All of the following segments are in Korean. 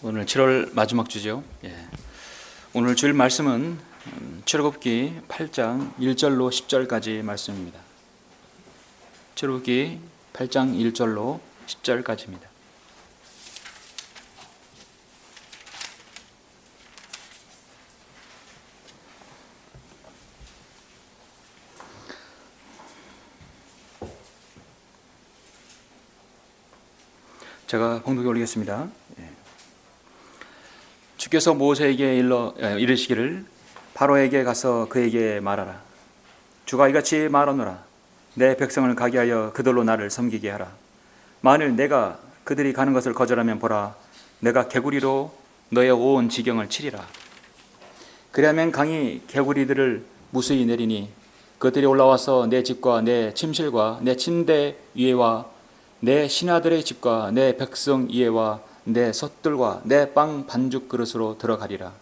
오늘 7월 마지막 주죠. 오늘 주일 말씀은 출애굽기 8장 1절로 10절까지 말씀입니다. 출애굽기 8장 1절로 10절까지입니다. 제가 봉독해 올리겠습니다. 주께서 모세에게 이르시기를 바로에게 가서 그에게 말하라. 주가 이같이 말하노라. 내 백성을 가게 하여 그들로 나를 섬기게 하라. 만일 내가 그들이 가는 것을 거절하면 보라, 내가 개구리로 너의 온 지경을 치리라. 그리하면 강이 개구리들을 무수히 내리니 그들이 올라와서 내 집과 내 침실과 내 침대 위에와 내 신하들의 집과 내 백성 위에와 내 솥들과 내 빵 반죽 그릇으로 들어가리라.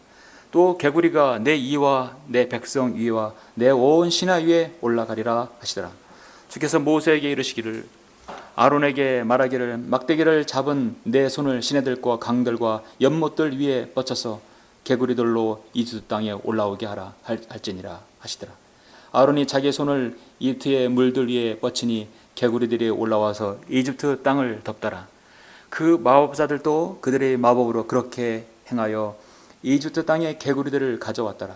또 개구리가 내 이와 내 백성 위와 내 온 신하 위에 올라가리라 하시더라. 주께서 모세에게 이르시기를 아론에게 말하기를 막대기를 잡은 내 손을 시내들과 강들과 연못들 위에 뻗쳐서 개구리들로 이집트 땅에 올라오게 하라 할지니라 하시더라. 아론이 자기 손을 이집트의 물들 위에 뻗치니 개구리들이 올라와서 이집트 땅을 덮더라. 그 마법사들도 그들의 마법으로 그렇게 행하여 이집트 땅에 개구리들을 가져왔더라.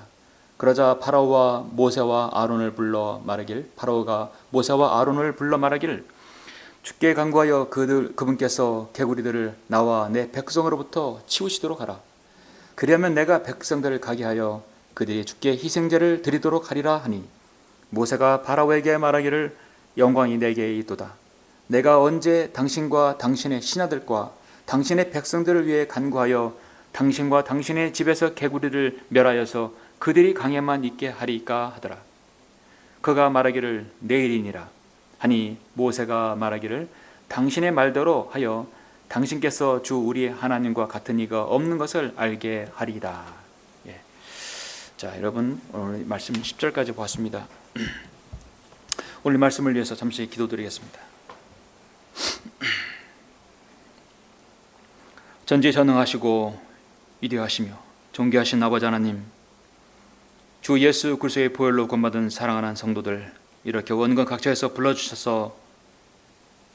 그러자 파라오와 모세와 아론을 불러 말하길 파라오가 모세와 아론을 불러 말하길 주께 간구하여 그분께서 개구리들을 나와 내 백성으로부터 치우시도록 하라. 그리하면 내가 백성들을 가게 하여 그들이 주께 희생제를 드리도록 하리라 하니 모세가 파라오에게 말하기를 영광이 내게 있도다. 내가 언제 당신과 당신의 신하들과 당신의 백성들을 위해 간구하여 당신과 당신의 집에서 개구리를 멸하여서 그들이 강에만 있게 하리까 하더라. 그가 말하기를 내일이니라 하니 모세가 말하기를 당신의 말대로 하여 당신께서 주 우리 하나님과 같은 이가 없는 것을 알게 하리이다. 자, 여러분 오늘 말씀 10절까지 보았습니다. 오늘 말씀을 위해서 잠시 기도드리겠습니다. 전지전능하시고 위대하시며 존귀하신 아버지 하나님, 주 예수 그리스도의 보혈로 구원받은 사랑하는 성도들 이렇게 원근 각처에서 불러주셔서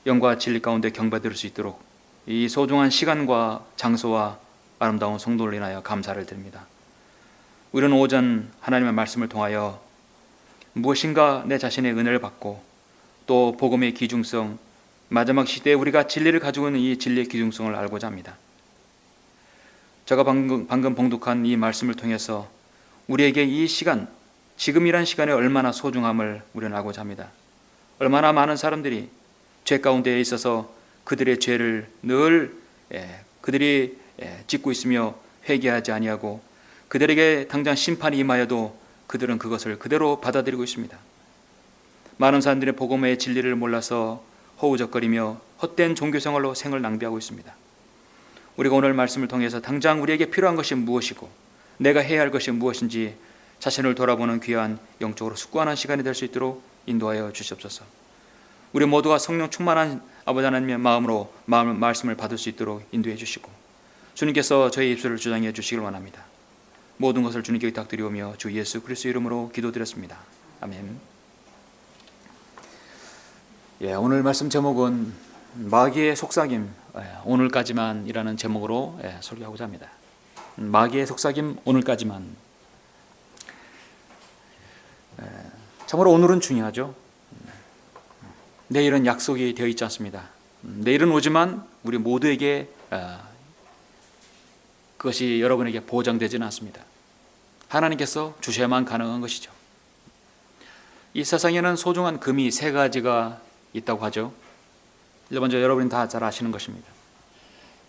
영과 진리 가운데 경배드릴 수 있도록 이 소중한 시간과 장소와 아름다운 성도를 인하여 감사를 드립니다. 우리는 오전 하나님의 말씀을 통하여 무엇인가 내 자신의 은혜를 받고 또 복음의 귀중성, 마지막 시대에 우리가 진리를 가지고 있는 이 진리의 귀중성을 알고자 합니다. 제가 방금 봉독한 이 말씀을 통해서 우리에게 이 시간, 지금이란 시간의 얼마나 소중함을 우리는 알고자 합니다. 얼마나 많은 사람들이 죄 가운데에 있어서 그들의 죄를 늘 그들이 짓고 있으며 회개하지 아니하고 그들에게 당장 심판이 임하여도 그들은 그것을 그대로 받아들이고 있습니다. 많은 사람들이 복음의 진리를 몰라서 허우적거리며 헛된 종교생활로 생을 낭비하고 있습니다. 우리가 오늘 말씀을 통해서 당장 우리에게 필요한 것이 무엇이고 내가 해야 할 것이 무엇인지 자신을 돌아보는 귀한 영적으로 숙고하는 시간이 될 수 있도록 인도하여 주시옵소서. 우리 모두가 성령 충만한 아버지 하나님의 마음으로 말씀을 받을 수 있도록 인도해 주시고 주님께서 저희 입술을 주장해 주시길 원합니다. 모든 것을 주님께 부탁드리오며 주 예수 그리스도 이름으로 기도드렸습니다. 아멘. 오늘 말씀 제목은 마귀의 속삭임 오늘까지만이라는 제목으로 설교하고자 합니다. 마귀의 속삭임 오늘까지만. 참으로 오늘은 중요하죠. 내일은 약속이 되어 있지 않습니다. 내일은 오지만 우리 모두에게 그것이 여러분에게 보장되지는 않습니다. 하나님께서 주셔야만 가능한 것이죠. 이 세상에는 소중한 금이 세 가지가 있다고 하죠. 먼저 여러분이 다 잘 아시는 것입니다.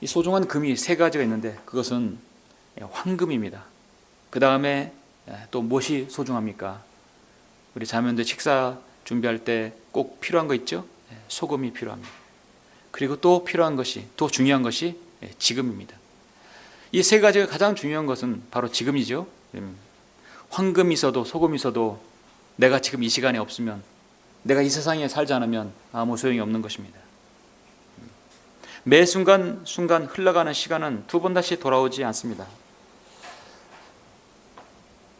이 소중한 금이 세 가지가 있는데 그것은 황금입니다. 그 다음에 또 무엇이 소중합니까? 우리 자면들 식사 준비할 때 꼭 필요한 거 있죠? 소금이 필요합니다. 그리고 또 필요한 것이, 또 중요한 것이 지금입니다. 이 세 가지가 가장 중요한 것은 바로 지금이죠. 황금이 있어도 소금이 있어도 내가 지금 이 시간에 없으면, 내가 이 세상에 살지 않으면 아무 소용이 없는 것입니다. 매 순간 흘러가는 시간은 두 번 다시 돌아오지 않습니다.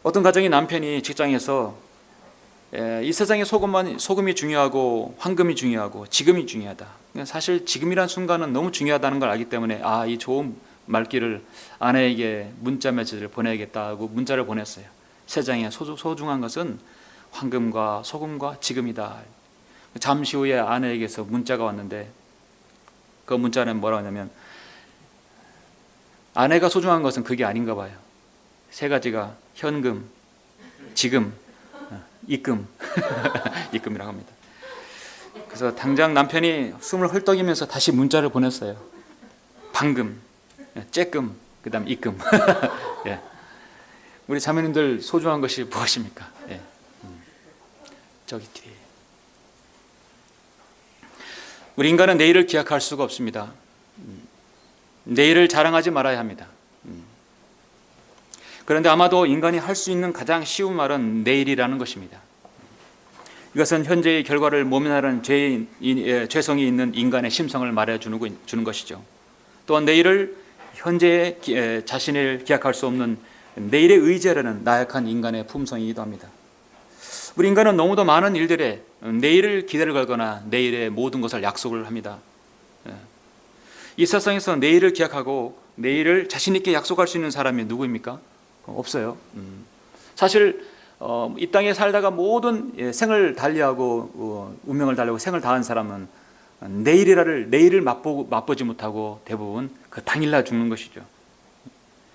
어떤 가정의 남편이 직장에서 이 세상에 소금이 중요하고 황금이 중요하고 지금이 중요하다. 사실 지금이란 순간은 너무 중요하다는 걸 알기 때문에 이 좋은 말귀를 아내에게 문자 메시지를 보내야겠다 하고 문자를 보냈어요. 세상에 소중한 것은 황금과 소금과 지금이다. 잠시 후에 아내에게서 문자가 왔는데 그 문자는 뭐라고 하냐면 아내가 소중한 것은 그게 아닌가 봐요. 세 가지가 현금, 지금, 입금 입금이라고 합니다. 그래서 당장 남편이 숨을 헐떡이면서 다시 문자를 보냈어요. 방금, 쬐끔, 그 다음 입금. 예. 우리 자매님들 소중한 것이 무엇입니까? 예. 저기 뒤에. 우리 인간은 내일을 기약할 수가 없습니다. 내일을 자랑하지 말아야 합니다. 그런데 아마도 인간이 할 수 있는 가장 쉬운 말은 내일이라는 것입니다. 이것은 현재의 결과를 모면하는 죄성이 있는 인간의 심성을 말해주는 것이죠. 또한 내일을 현재의 자신을 기약할 수 없는 내일에 의지하려는 나약한 인간의 품성이기도 합니다. 우리 인간은 너무도 많은 일들에 내일을 기대를 걸거나 내일의 모든 것을 약속을 합니다. 이 세상에서 내일을 기약하고 내일을 자신 있게 약속할 수 있는 사람이 누구입니까? 없어요. 사실 이 땅에 살다가 모든 생을 달리하고 운명을 달리하고 생을 다한 사람은 내일을 맛보지 못하고 대부분 그 당일날 죽는 것이죠.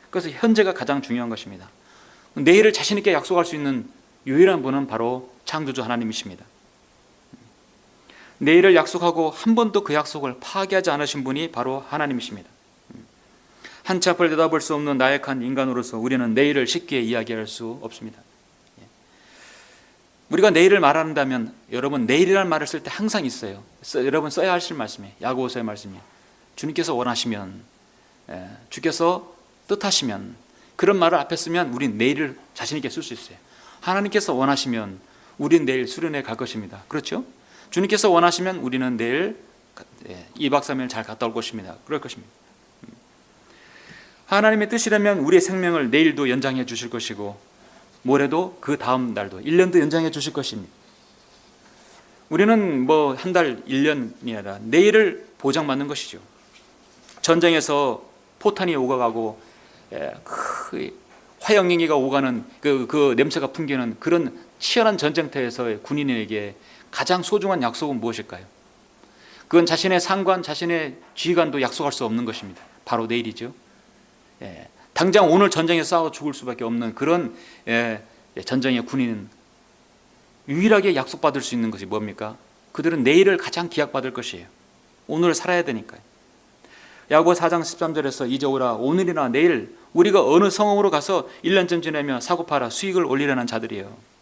그래서 현재가 가장 중요한 것입니다. 내일을 자신 있게 약속할 수 있는 유일한 분은 바로 창조주 하나님이십니다. 내일을 약속하고 한 번도 그 약속을 파기하지 않으신 분이 바로 하나님이십니다. 한치 앞을 내다볼 수 없는 나약한 인간으로서 우리는 내일을 쉽게 이야기할 수 없습니다. 우리가 내일을 말한다면 여러분 내일이라는 말을 쓸 때 항상 있어요. 여러분 써야 하실 말씀이에요. 야고보서의 말씀이에요. 주님께서 원하시면, 주께서 뜻하시면, 그런 말을 앞에 쓰면 우린 내일을 자신 있게 쓸 수 있어요. 하나님께서 원하시면 우린 내일 수련회 갈 것입니다. 그렇죠? 주님께서 원하시면 우리는 내일 2박 3일 잘 갔다 올 것입니다. 그럴 것입니다. 하나님의 뜻이라면 우리의 생명을 내일도 연장해 주실 것이고 모레도 그 다음 날도 1년도 연장해 주실 것입니다. 우리는 뭐 한 달, 1년이 아니라 내일을 보장받는 것이죠. 전쟁에서 포탄이 오가고 화염연기가 오가는 그 냄새가 풍기는 그런 치열한 전쟁터에서의 군인에게 가장 소중한 약속은 무엇일까요? 그건 자신의 상관, 자신의 지휘관도 약속할 수 없는 것입니다. 바로 내일이죠. 당장 오늘 전쟁에 싸워 죽을 수밖에 없는 그런 전쟁의 군인은 유일하게 약속받을 수 있는 것이 뭡니까? 그들은 내일을 가장 기약받을 것이에요. 오늘을 살아야 되니까요. 야고보 4장 13절에서 이제 오라 오늘이나 내일 우리가 어느 성읍으로 가서 1년쯤 지내며 사고 팔아 수익을 올리려는 자들이에요.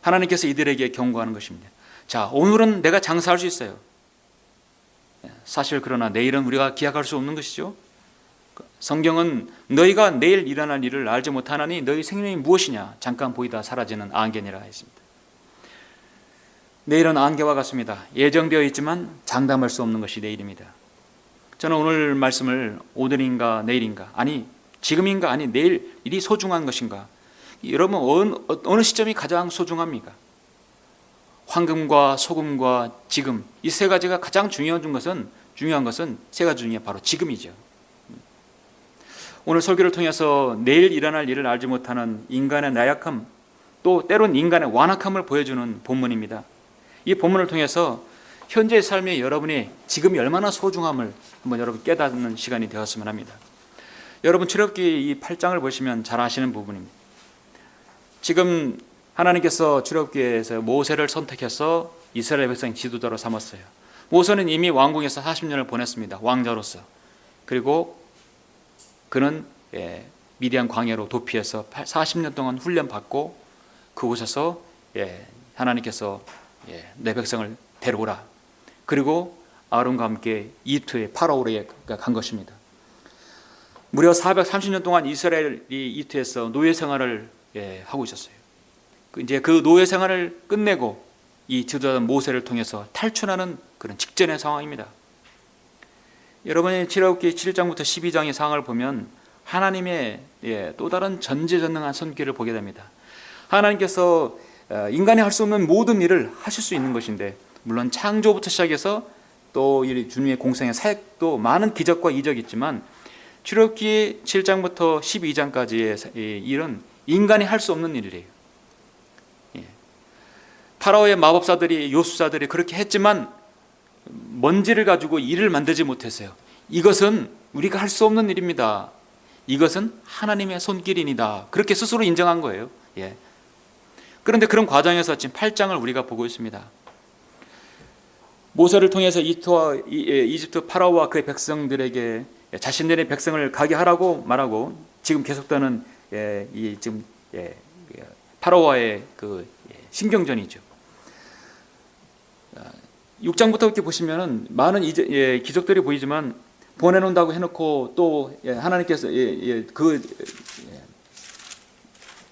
하나님께서 이들에게 경고하는 것입니다. 자, 오늘은 내가 장사할 수 있어요. 사실 그러나 내일은 우리가 기약할 수 없는 것이죠. 성경은 너희가 내일 일어날 일을 알지 못하나니 너희 생명이 무엇이냐 잠깐 보이다 사라지는 안개니라 했습니다. 내일은 안개와 같습니다. 예정되어 있지만 장담할 수 없는 것이 내일입니다. 저는 오늘 말씀을 오늘인가 내일인가 아니 지금인가 아니 내일 일이 소중한 것인가, 여러분 어느 시점이 가장 소중합니까? 황금과 소금과 지금 이 세 가지가 가장 중요한 것은 세 가지 중에 바로 지금이죠. 오늘 설교를 통해서 내일 일어날 일을 알지 못하는 인간의 나약함, 또 때론 인간의 완악함을 보여주는 본문입니다. 이 본문을 통해서 현재의 삶의 여러분이 지금이 얼마나 소중함을 한번 여러분 깨닫는 시간이 되었으면 합니다. 여러분 출애굽기 이 8장을 보시면 잘 아시는 부분입니다. 지금 하나님께서 출애굽기에서 모세를 선택해서 이스라엘 백성 지도자로 삼았어요. 모세는 이미 왕궁에서 40년을 보냈습니다. 왕자로서. 그리고 그는 미디안 광야로 도피해서 40년 동안 훈련받고 그곳에서 하나님께서 내 백성을 데려오라. 그리고 아론과 함께 이집트의 파라오에 간 것입니다. 무려 430년 동안 이스라엘이 이집트에서 노예 생활을 하고 있었어요. 이제 그 노예 생활을 끝내고 이 지도자 모세를 통해서 탈출하는 그런 직전의 상황입니다. 여러분이 출애굽기 7장부터 12장의 상황을 보면 하나님의 또 다른 전지전능한 손길을 보게 됩니다. 하나님께서 인간이 할 수 없는 모든 일을 하실 수 있는 것인데, 물론 창조부터 시작해서 또 주님의 공생의 사역도 많은 기적과 이적이 있지만 출애굽기 7장부터 12장까지의 일은 인간이 할 수 없는 일이에요. 파라오의 마법사들이, 요술사들이 그렇게 했지만 먼지를 가지고 일을 만들지 못했어요. 이것은 우리가 할 수 없는 일입니다. 이것은 하나님의 손길이니다. 그렇게 스스로 인정한 거예요. 그런데 그런 과정에서 지금 8장을 우리가 보고 있습니다. 모세를 통해서 이집트 파라오와 그의 백성들에게 자신들의 백성을 가게 하라고 말하고, 지금 계속되는 파라오와의 그 신경전이죠. 6장부터 이렇게 보시면은 많은 기적들이 보이지만 보내놓는다고 해놓고 또 하나님께서 그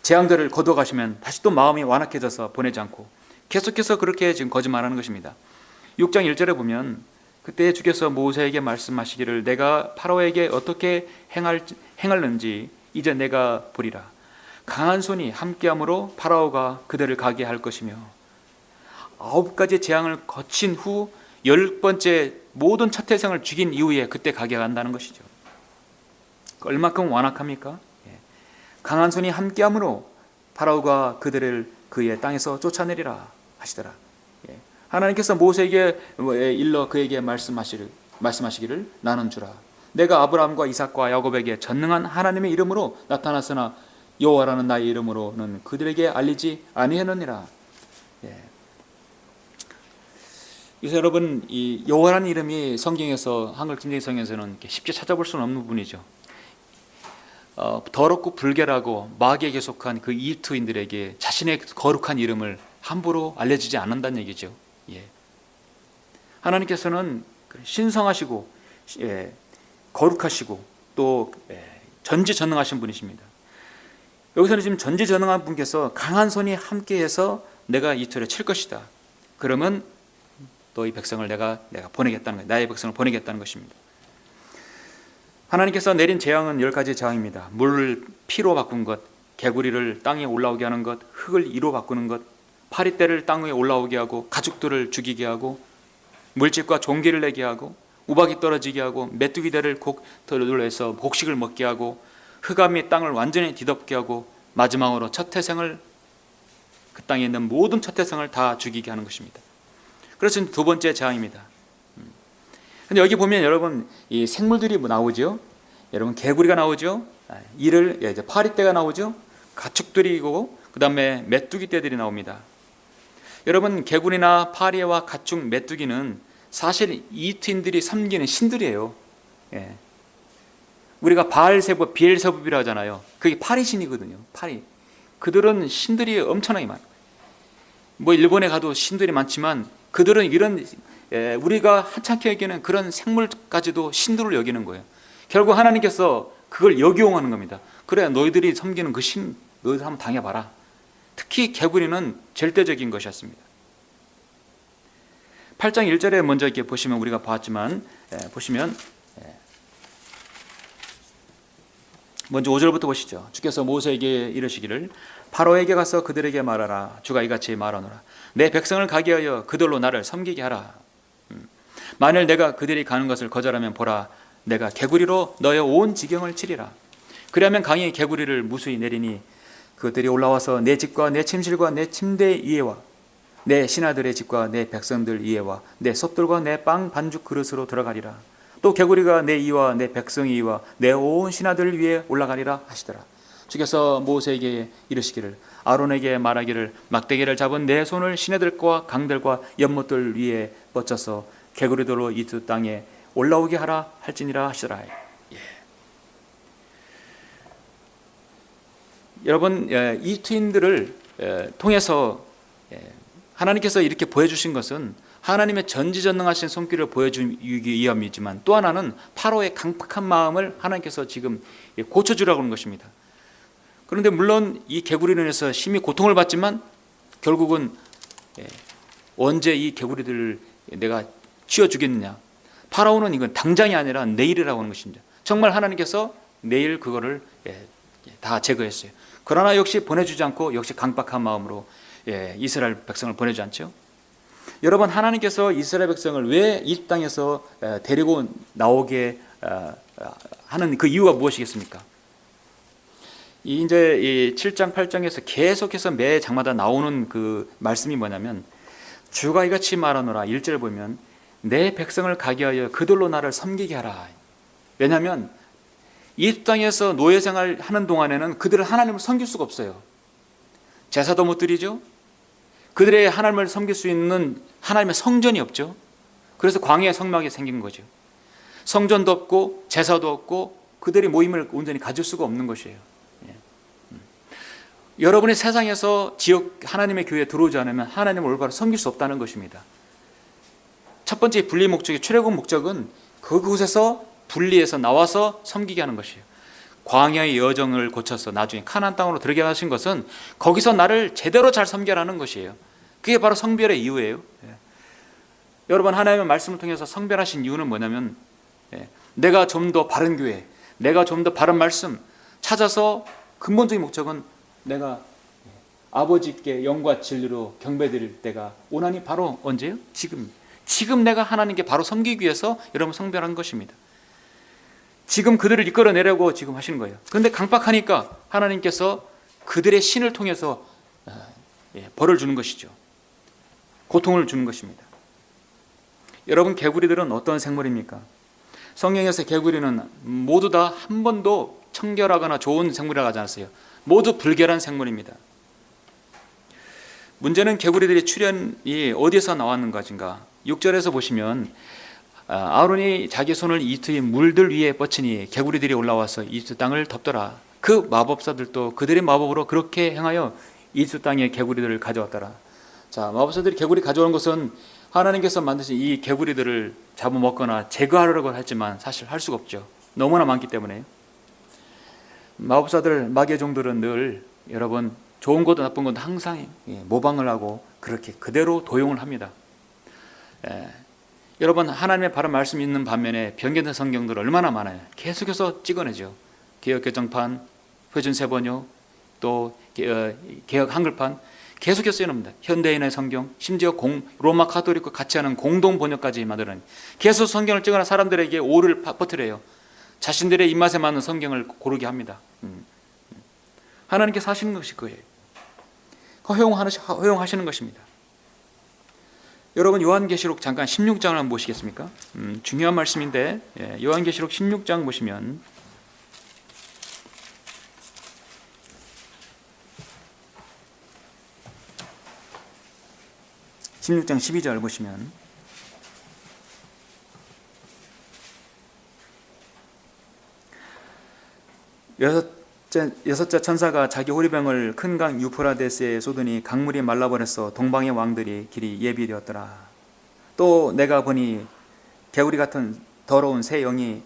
재앙들을 거두어 가시면 다시 또 마음이 완악해져서 보내지 않고 계속해서 그렇게 지금 거짓말하는 것입니다. 6장 1절에 보면 그때 주께서 모세에게 말씀하시기를 내가 파라오에게 어떻게 행할는지 이제 내가 보리라. 강한 손이 함께함으로 파라오가 그들을 가게 할 것이며, 9가지 재앙을 거친 후 10번째 모든 첫 태생을 죽인 이후에 그때 가게 한다는 것이죠. 얼마큼 완악합니까? 강한 손이 함께함으로 파라오가 그들을 그의 땅에서 쫓아내리라 하시더라. 하나님께서 모세에게 일러 그에게 말씀하시기를 나는 주라. 내가 아브라함과 이삭과 야곱에게 전능한 하나님의 이름으로 나타났으나 여호와라는 나의 이름으로는 그들에게 알리지 아니하느니라. 그래서 여러분, 이 여호와라는 이름이 성경에서, 한글 김정희 성경에서는 쉽게 찾아볼 수는 없는 부분이죠. 더럽고 불결하고 마귀에게 속한 그 이집트인들에게 자신의 거룩한 이름을 함부로 알려주지 않는다는 얘기죠. 하나님께서는 신성하시고 거룩하시고 또 전지전능하신 분이십니다. 여기서는 지금 전지전능한 분께서 강한 손이 함께해서 내가 이 틀에 칠 것이다. 그러면 또 이 백성을 내가 보내겠다는 거예요. 나의 백성을 보내겠다는 것입니다. 하나님께서 내린 재앙은 10가지 재앙입니다. 물을 피로 바꾼 것, 개구리를 땅에 올라오게 하는 것, 흙을 이로 바꾸는 것, 파리떼를 땅 위에 올라오게 하고 가축들을 죽이게 하고 물집과 종기를 내게 하고 우박이 떨어지게 하고 메뚜기들을 돌려서 곡식을 먹게 하고 흑암이 땅을 완전히 뒤덮게 하고 마지막으로 첫 태생을, 그 땅에 있는 모든 첫 태생을 다 죽이게 하는 것입니다. 그래서 두 번째 재앙입니다. 근데 여기 보면 여러분 이 생물들이 나오죠. 여러분 개구리가 나오죠. 파리떼가 나오죠. 가축들이고 그 다음에 메뚜기 떼들이 나옵니다. 여러분 개구리나 파리와 가축, 메뚜기는 사실 이집트인들이 섬기는 신들이에요. 우리가 바알세부, 비엘세붑이라 하잖아요. 그게 파리 신이거든요. 파리. 그들은 신들이 엄청나게 많아요. 뭐 일본에 가도 신들이 많지만 그들은 이런 우리가 하찮게 여기는 그런 생물까지도 신들을 여기는 거예요. 결국 하나님께서 그걸 역이용하는 겁니다. 그래 너희들이 섬기는 그 신 너희들 한번 당해봐라. 특히 개구리는 절대적인 것이었습니다. 8장 1절에 먼저 이렇게 보시면 우리가 봤지만 보시면 먼저 5절부터 보시죠. 주께서 모세에게 이르시기를 파로에게 가서 그들에게 말하라. 주가 이같이 말하노라. 내 백성을 가게 하여 그들로 나를 섬기게 하라. 만일 내가 그들이 가는 것을 거절하면 보라. 내가 개구리로 너의 온 지경을 치리라. 그리하면 강이 개구리를 무수히 내리니 그들이 올라와서 내 집과 내 침실과 내 침대 위에와 내 신하들의 집과 내 백성들 위에와 내 솥들과 내 빵 반죽 그릇으로 들어가리라. 또 개구리가 내 이와 내 백성 이와 내 온 신하들 위에 올라가리라 하시더라. 주께서 모세에게 이르시기를 아론에게 말하기를 막대기를 잡은 내 손을 시내들과 강들과 연못들 위에 뻗쳐서 개구리들로 이집트 땅에 올라오게 하라 할지니라 하시더라. 여러분 이집트인들을 통해서 하나님께서 이렇게 보여주신 것은 하나님의 전지전능하신 손길을 보여주기 위함이지만 또 하나는 파로의 강팍한 마음을 하나님께서 지금 고쳐주라고 하는 것입니다. 그런데 물론 이 개구리로 인해서 심히 고통을 받지만 결국은 언제 이 개구리들을 내가 치워 주겠느냐. 파라오는 이건 당장이 아니라 내일이라고 하는 것입니다. 정말 하나님께서 내일 그거를 다 제거했어요. 그러나 역시 보내주지 않고 역시 강박한 마음으로 이스라엘 백성을 보내지 않죠. 여러분, 하나님께서 이스라엘 백성을 왜 이 땅에서 데리고 나오게 하는 그 이유가 무엇이겠습니까? 이제 이 7장 8장에서 계속해서 매 장마다 나오는 그 말씀이 뭐냐면, 주가 이같이 말하노라. 1절 보면 내 백성을 가게 하여 그들로 나를 섬기게 하라. 왜냐하면 이 땅에서 노예 생활 하는 동안에는 그들은 하나님을 섬길 수가 없어요. 제사도 못 드리죠. 그들의 하나님을 섬길 수 있는 하나님의 성전이 없죠. 그래서 광야의 성막이 생긴 거죠. 성전도 없고 제사도 없고 그들이 모임을 온전히 가질 수가 없는 것이에요. 여러분이 세상에서 지역 하나님의 교회에 들어오지 않으면 하나님을 올바로 섬길 수 없다는 것입니다. 첫 번째 분리 목적이, 출애굽 목적은 그곳에서 분리해서 나와서 섬기게 하는 것이에요. 광야의 여정을 거쳐서 나중에 가나안 땅으로 들어가게 하신 것은 거기서 나를 제대로 잘 섬겨라는 것이에요. 그게 바로 성별의 이유예요. 여러분, 하나님의 말씀을 통해서 성별하신 이유는 뭐냐면, 내가 좀 더 바른 교회, 내가 좀 더 바른 말씀 찾아서, 근본적인 목적은 내가 아버지께 영과 진리로 경배드릴 때가 오나니 바로 언제요? 지금 내가 하나님께 바로 섬기기 위해서 여러분 성별한 것입니다. 지금 그들을 이끌어내려고 지금 하시는 거예요. 그런데 강박하니까 하나님께서 그들의 신을 통해서 벌을 주는 것이죠. 고통을 주는 것입니다. 여러분, 개구리들은 어떤 생물입니까? 성경에서 개구리는 모두 다 한 번도 청결하거나 좋은 생물이라고 하지 않았어요. 모두 불결한 생물입니다. 문제는 개구리들의 출현이 어디서 나왔는가인가. 6절에서 보시면 아론이 자기 손을 이집트의 물들 위에 뻗치니 개구리들이 올라와서 이집트 땅을 덮더라. 그 마법사들도 그들의 마법으로 그렇게 행하여 이집트 땅에 개구리들을 가져왔더라. 자, 마법사들이 개구리 가져온 것은 하나님께서 만드신 이 개구리들을 잡아먹거나 제거하려고 했지만 사실 할 수가 없죠. 너무나 많기 때문에. 마법사들, 마귀의 종들은 늘 여러분 좋은 것도 나쁜 것도 항상 모방을 하고 그렇게 그대로 도용을 합니다. 여러분, 하나님의 바른 말씀이 있는 반면에 변경된 성경들 얼마나 많아요. 계속해서 찍어내죠. 개역개정판, 표준세번역, 또 개역 한글판 계속해서 쓰여납니다. 현대인의 성경, 심지어 로마 카톨릭과 같이 하는 공동 번역까지 만드는, 계속 성경을 찍어내 사람들에게 오를 퍼뜨려요. 자신들의 입맛에 맞는 성경을 고르게 합니다. 하나님께서 하시는 것이 그예요. 허용하시는 것입니다. 여러분, 요한계시록 잠깐 16장을 한번 보시겠습니까? 중요한 말씀인데, 요한계시록 16장 보시면 16장 12절 보시면 여섯째 천사가 자기 호리병을 큰 강 유프라데스에 쏟으니 강물이 말라버려서 동방의 왕들이 길이 예비되었더라. 또 내가 보니 개구리 같은 더러운 새 영이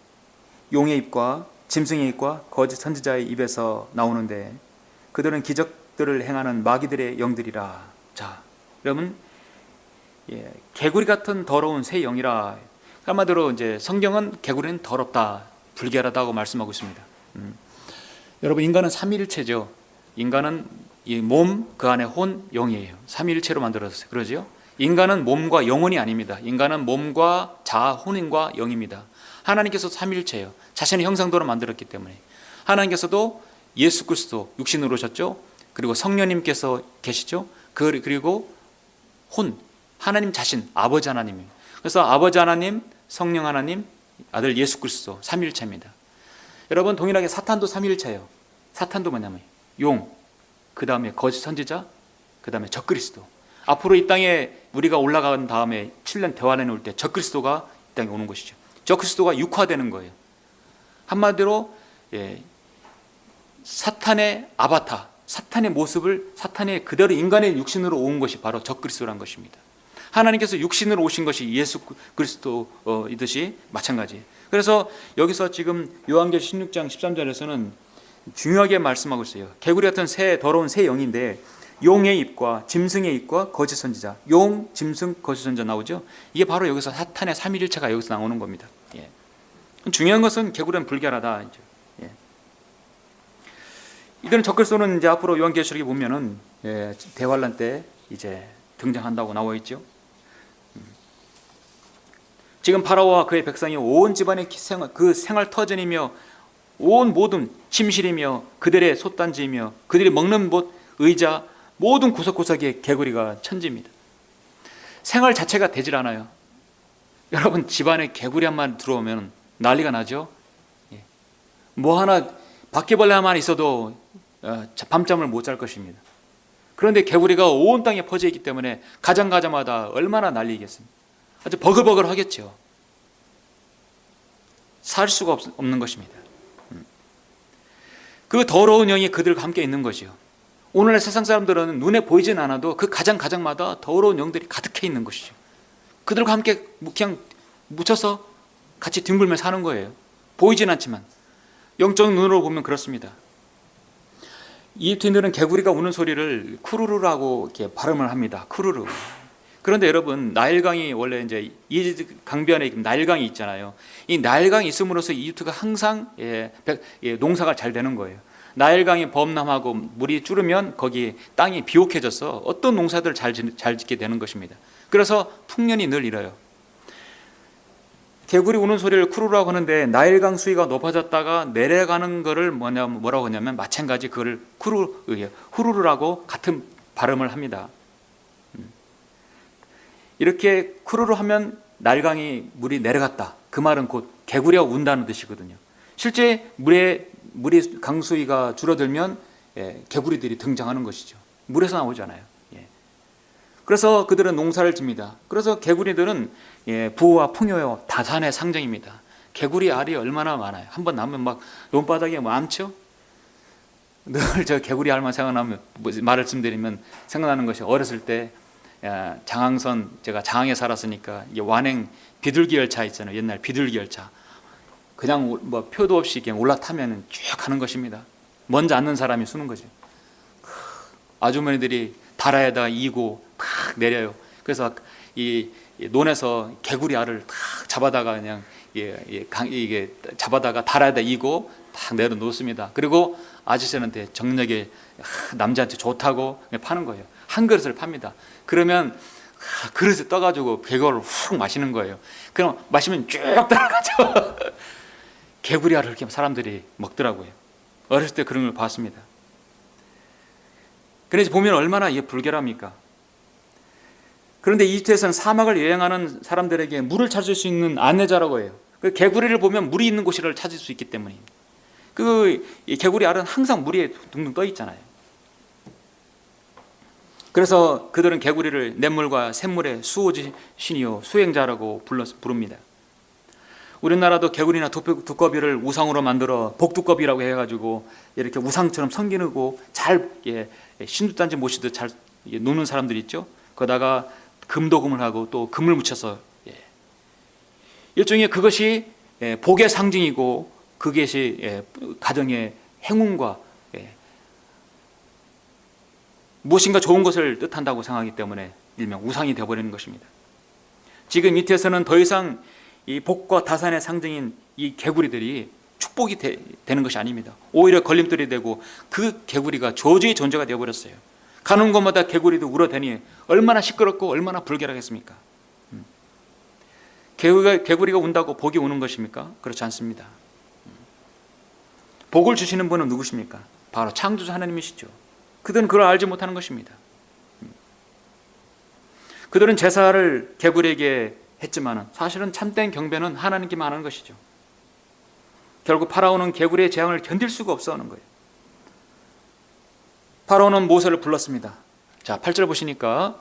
용의 입과 짐승의 입과 거짓 선지자의 입에서 나오는데 그들은 기적들을 행하는 마귀들의 영들이라. 자, 여러분, 개구리 같은 더러운 새 영이라. 한마디로 이제 성경은 개구리는 더럽다, 불결하다고 말씀하고 있습니다. 여러분, 인간은 삼위일체죠. 인간은 이 몸, 그 안에 혼, 영이에요. 삼위일체로 만들어졌어요. 그러죠? 인간은 몸과 영혼이 아닙니다. 인간은 몸과 자, 혼인과 영입니다. 하나님께서도 삼위일체예요. 자신의 형상대로 만들었기 때문에. 하나님께서도 예수 그리스도 육신으로 오셨죠. 그리고 성령님께서 계시죠. 그리고 혼, 하나님 자신, 아버지 하나님이에요. 그래서 아버지 하나님, 성령 하나님, 아들 예수 그리스도 삼위일체입니다. 여러분, 동일하게 사탄도 삼위일체예요. 사탄도 뭐냐면 용, 그 다음에 거짓 선지자, 그 다음에 적그리스도. 앞으로 이 땅에 우리가 올라간 다음에 7년 대환란에 올 때 적그리스도가 이 땅에 오는 것이죠. 적그리스도가 육화되는 거예요. 한마디로 사탄의 아바타, 사탄의 모습을, 사탄의 그대로 인간의 육신으로 온 것이 바로 적그리스도란 것입니다. 하나님께서 육신으로 오신 것이 예수 그리스도이듯이 마찬가지예요. 그래서 여기서 지금 요한계시록 16장 13절에서는 중요하게 말씀하고 있어요. 개구리 같은 더러운 새 영인데, 용의 입과 짐승의 입과 거짓 선지자. 용, 짐승, 거짓 선지자 나오죠. 이게 바로 여기서 사탄의 삼위일체가 여기서 나오는 겁니다. 예. 중요한 것은 개구리는 불결하다. 예. 이들은 적그리스도는 이제 앞으로 요한계시록에 보면은 대환란 때 이제 등장한다고 나와 있죠. 지금 파라오와 그의 백성이 온 집안의 그 생활 터전이며 온 모든 침실이며 그들의 솥단지이며 그들이 먹는 곳, 의자, 모든 구석구석에 개구리가 천지입니다. 생활 자체가 되질 않아요. 여러분 집안에 개구리 한 마리 들어오면 난리가 나죠. 뭐 하나 바퀴벌레 하나만 있어도 밤잠을 못 잘 것입니다. 그런데 개구리가 온 땅에 퍼져 있기 때문에 가정가정마다 얼마나 난리겠습니까? 아주 버글버글 하겠죠. 살 수가 없는 것입니다. 그 더러운 영이 그들과 함께 있는 것이요. 오늘날 세상 사람들은 눈에 보이진 않아도 그 가정마다 더러운 영들이 가득해 있는 것이죠. 그들과 함께 그냥 묻혀서 같이 뒹굴며 사는 거예요. 보이진 않지만 영적 눈으로 보면 그렇습니다. 이집트인들은 개구리가 우는 소리를 쿠루루라고 이렇게 발음을 합니다. 쿠루루. 그런데 여러분 나일강이 원래 이제 이집트 강변에 나일강이 있잖아요. 이 나일강이 있음으로써 이집트가 항상 농사가 잘 되는 거예요. 나일강이 범람하고 물이 줄으면 거기 땅이 비옥해져서 어떤 농사들을 잘 짓게 되는 것입니다. 그래서 풍년이 늘 이뤄요. 개구리 우는 소리를 쿠루라고 하는데 나일강 수위가 높아졌다가 내려가는 거를 뭐라고 하냐면 마찬가지 그걸 후루루라고 같은 발음을 합니다. 이렇게 쿠루루 하면 나일강이 물이 내려갔다. 그 말은 곧 개구리가 운다는 뜻이거든요. 실제 물이 강수위가 줄어들면 개구리들이 등장하는 것이죠. 물에서 나오잖아요. 그래서 그들은 농사를 집니다. 그래서 개구리들은 부와 풍요와 다산의 상징입니다. 개구리 알이 얼마나 많아요. 한번 나면 막 논바닥에 많죠. 늘 저 개구리 알만 생각나면 말씀드리면 생각나는 것이 어렸을 때 장항선, 제가 장항에 살았으니까 완행 비둘기 열차 있잖아요. 옛날 비둘기 열차. 그냥 뭐 표도 없이 그냥 올라타면 쭉 가는 것입니다. 먼저 앉는 사람이 쓰는 거죠. 아주머니들이 다라에다 이고 탁 내려요. 그래서 이 논에서 개구리 알을 탁 잡아다가 그냥 이게 잡아다가 다라에다 이고 탁 내려놓습니다. 그리고 아저씨한테 정력에 남자한테 좋다고 파는 거예요. 한 그릇을 팝니다. 그러면 그릇에 떠가지고 그거를 훅 마시는 거예요. 그럼 마시면 쭉 따라가죠. 개구리 알을 이렇게 사람들이 먹더라고요. 어렸을 때 그런 걸 봤습니다. 그래서 보면 얼마나 이게 불결합니까? 그런데 이집트에서는 사막을 여행하는 사람들에게 물을 찾을 수 있는 안내자라고 해요. 그 개구리를 보면 물이 있는 곳을 찾을 수 있기 때문입니다. 그 개구리 알은 항상 물 위에 둥둥 떠 있잖아요. 그래서 그들은 개구리를 냇물과 샘물의 수호신이요 수행자라고 부릅니다. 우리나라도 개구리나 두꺼비를 우상으로 만들어 복두꺼비라고 해가지고 이렇게 우상처럼 섬기고 잘 신주단지 모시듯 잘 노는 사람들이 있죠. 거기다가 금도금을 하고 또 금을 묻혀서 일종의 그것이 복의 상징이고 그것이 가정의 행운과 무엇인가 좋은 것을 뜻한다고 생각하기 때문에 일명 우상이 되어버리는 것입니다. 지금 이태에서는 더 이상 이 복과 다산의 상징인 이 개구리들이 축복이 되는 것이 아닙니다. 오히려 걸림돌이 되고 그 개구리가 저주의 존재가 되어버렸어요. 가는 곳마다 개구리도 울어대니 얼마나 시끄럽고 얼마나 불결하겠습니까? 개구리가 운다고 복이 오는 것입니까? 그렇지 않습니다. 복을 주시는 분은 누구십니까? 바로 창조주 하나님이시죠. 그들은 그걸 알지 못하는 것입니다. 그들은 제사를 개구리에게 했지만 사실은 참된 경배는 하나님께만 하는 것이죠. 결국 파라오는 개구리의 재앙을 견딜 수가 없어 하는 거예요. 파라오는 모세를 불렀습니다. 자, 8절 보시니까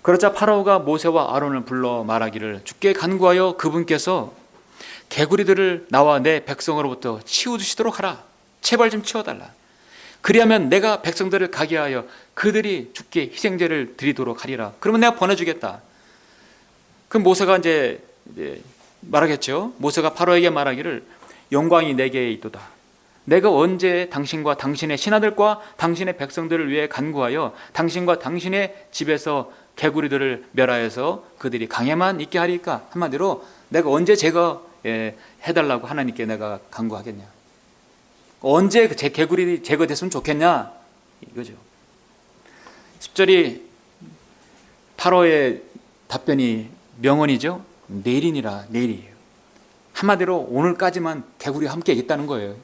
그러자 파라오가 모세와 아론을 불러 말하기를 주께 간구하여 그분께서 개구리들을 나와 내 백성으로부터 치워주시도록 하라. 제발 좀 치워달라. 그리하면 내가 백성들을 가게 하여 그들이 주께 희생제를 드리도록 하리라. 그러면 내가 보내주겠다. 그럼 모세가 이제 말하겠죠. 모세가 파로에게 말하기를 영광이 내게 있도다. 내가 언제 당신과 당신의 신하들과 당신의 백성들을 위해 간구하여 당신과 당신의 집에서 개구리들을 멸하여서 그들이 강에만 있게 하리까? 한마디로 내가 언제 해달라고 하나님께 내가 간구하겠냐? 언제 제 개구리 제거됐으면 좋겠냐? 이거죠. 10절이 파로의 답변이 명언이죠. 내일이니라, 내일이에요. 한마디로 오늘까지만 개구리와 함께 있다는 거예요.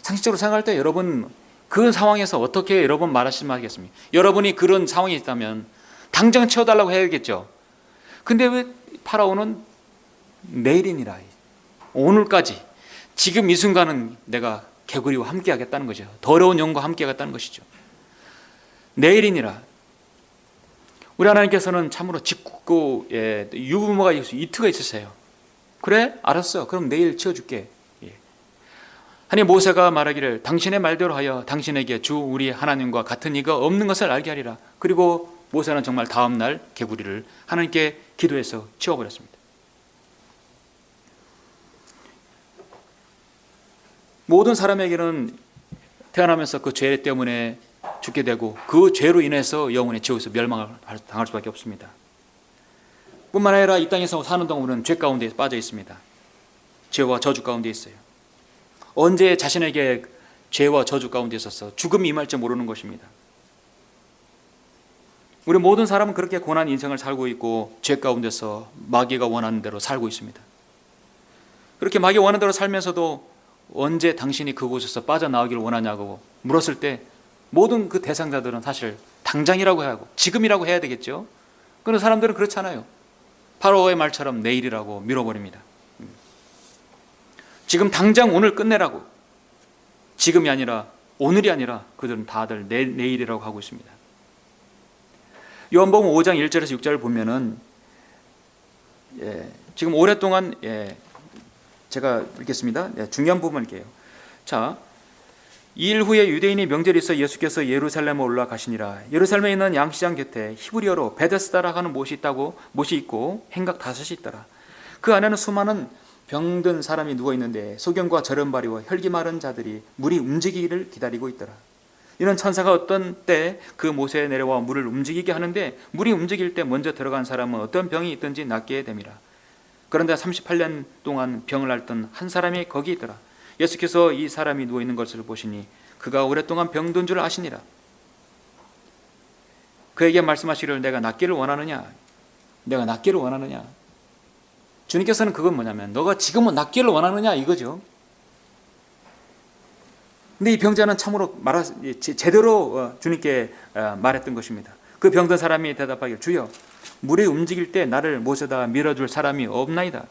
상식적으로 생각할 때 여러분 그 상황에서 어떻게 여러분 말하시겠습니까? 여러분이 그런 상황이 있다면 당장 치워달라고 해야겠죠. 근데 왜 파라오는 내일이니라, 오늘까지, 지금 이 순간은 내가 개구리와 함께 하겠다는 거죠. 더러운 영과 함께 하겠다는 것이죠. 내일이니라. 우리 하나님께서는 참으로 짓궂고 유부모가 이트가 있으세요. 그래? 알았어. 그럼 내일 치워줄게. 하나님 모세가 말하기를 당신의 말대로 하여 당신에게 주 우리 하나님과 같은 이가 없는 것을 알게 하리라. 그리고 모세는 정말 다음 날 개구리를 하나님께 기도해서 치워버렸습니다. 모든 사람에게는 태어나면서 그 죄 때문에 죽게 되고 그 죄로 인해서 영혼의 지옥에서 멸망을 당할 수밖에 없습니다. 뿐만 아니라 이 땅에서 사는 동안 우리는 죄 가운데 빠져 있습니다. 죄와 저주 가운데 있어요. 언제 자신에게 죄와 저주 가운데 있어서 죽음이 임할지 모르는 것입니다. 우리 모든 사람은 그렇게 고난 인생을 살고 있고 죄 가운데서 마귀가 원하는 대로 살고 있습니다. 그렇게 마귀가 원하는 대로 살면서도 언제 당신이 그곳에서 빠져나오기를 원하냐고 물었을 때 모든 그 대상자들은 사실 당장이라고 해야 하고 지금이라고 해야 되겠죠. 그런데 사람들은 그렇잖아요. 파로의 말처럼 내일이라고 밀어버립니다. 지금 당장 오늘 끝내라고, 지금이 아니라 오늘이 아니라 그들은 다들 내일이라고 하고 있습니다. 요한복음 5장 1절에서 6절을 보면은 지금 오랫동안 제가 읽겠습니다. 중요한 부분을 읽게요. 자, 2일 후에 유대인이 명절이 있어 예수께서 예루살렘에 올라가시니라. 예루살렘에 있는 양시장 곁에 히브리어로 베데스다라 하는 못이 있고 행각 5이 있더라. 그 안에는 수많은 병든 사람이 누워 있는데 소경과 저른바리와 혈기 마른 자들이 물이 움직이기를 기다리고 있더라. 이런 천사가 어떤 때 그 못에 내려와 물을 움직이게 하는데 물이 움직일 때 먼저 들어간 사람은 어떤 병이 있든지 낫게 됨이라. 그런데 38년 동안 병을 앓던 한 사람이 거기 있더라. 예수께서 이 사람이 누워 있는 것을 보시니 그가 오랫동안 병든 줄 아시니라. 그에게 말씀하시기를 내가 낫기를 원하느냐? 내가 낫기를 원하느냐? 주님께서는 그건 뭐냐면 너가 지금은 낫기를 원하느냐 이거죠. 근데 이 병자는 참으로 제대로 주님께 말했던 것입니다. 그 병든 사람이 대답하기를 주여 물이 움직일 때 나를 모셔다 밀어줄 사람이 없나이다.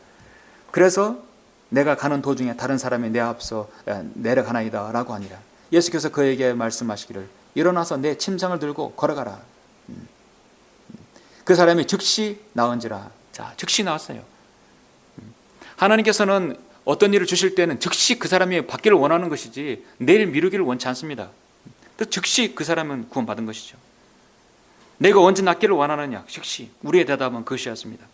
그래서 내가 가는 도중에 다른 사람이 내 앞서 내려가나이다 라고 하니라. 예수께서 그에게 말씀하시기를 일어나서 내 침상을 들고 걸어가라. 그 사람이 즉시 나은지라. 자, 즉시 나왔어요. 하나님께서는 어떤 일을 주실 때는 즉시 그 사람이 받기를 원하는 것이지 내일 미루기를 원치 않습니다. 또 즉시 그 사람은 구원받은 것이죠. 내가 언제 낫기를 원하느냐? 즉시. 우리의 대답은 그것이었습니다.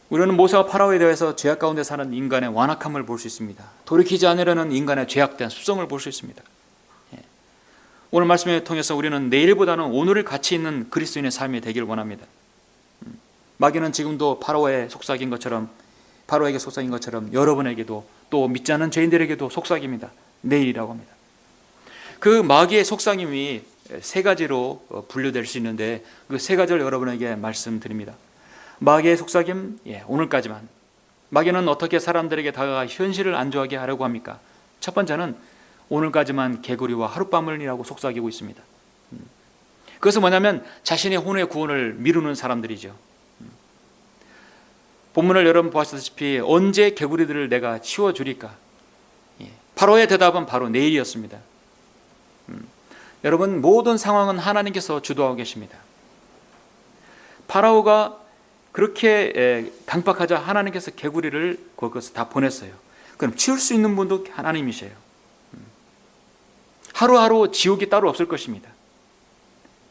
우리는 모세와 파라오에 대해서 죄악 가운데 사는 인간의 완악함을 볼 수 있습니다. 돌이키지 않으려는 인간의 죄악된 습성을 볼 수 있습니다. 오늘 말씀을 통해서 우리는 내일보다는 오늘을 가치 있는 그리스도인의 삶이 되기를 원합니다. 마귀는 지금도 파라오에게 속삭인 것처럼 여러분에게도 또 믿지 않는 죄인들에게도 속삭입니다. 내일이라고 합니다. 그 마귀의 속삭임이 세 가지로 분류될 수 있는데 그 세 가지를 여러분에게 말씀드립니다. 마귀의 속삭임, 오늘까지만. 마귀는 어떻게 사람들에게 다가가 현실을 안주하게 하려고 합니까? 첫 번째는 오늘까지만 개구리와 하룻밤을이라고 속삭이고 있습니다. 그것은 뭐냐면 자신의 혼의 구원을 미루는 사람들이죠. 본문을 여러분 보았다시피 언제 개구리들을 내가 치워주리까? 파로의 대답은 바로 내일이었습니다. 여러분 모든 상황은 하나님께서 주도하고 계십니다. 파라오가 그렇게 강박하자 하나님께서 개구리를 거기서 다 보냈어요. 그럼 치울 수 있는 분도 하나님이세요. 하루하루 지옥이 따로 없을 것입니다.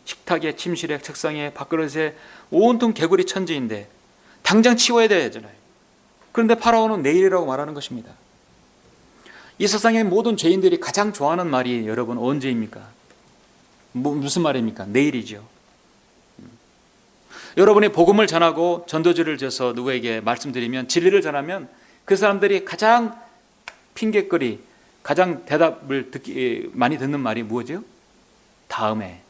식탁에, 침실에, 책상에, 밥그릇에 온통 개구리 천지인데 당장 치워야 되잖아요. 그런데 파라오는 내일이라고 말하는 것입니다. 이 세상의 모든 죄인들이 가장 좋아하는 말이 여러분 언제입니까? 무슨 말입니까? 내일이죠. 여러분이 복음을 전하고 전도지를 져서 누구에게 말씀드리면, 진리를 전하면 그 사람들이 가장 핑계거리, 가장 대답을 많이 듣는 말이 뭐죠? 다음에,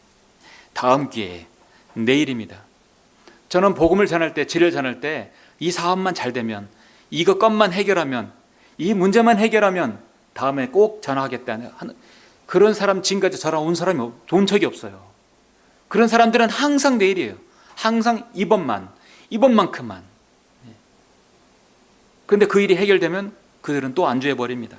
다음 기회에, 내일입니다. 저는 복음을 전할 때, 진리를 전할 때 이 사업만 잘 되면, 이것 것만 해결하면, 이 문제만 해결하면 다음에 꼭 전화하겠다는 그런 사람, 지금까지 저랑 온 사람이 온 적이 없어요. 그런 사람들은 항상 내일이에요. 항상 이번만큼만. 그런데 그 일이 해결되면 그들은 또 안주해 버립니다.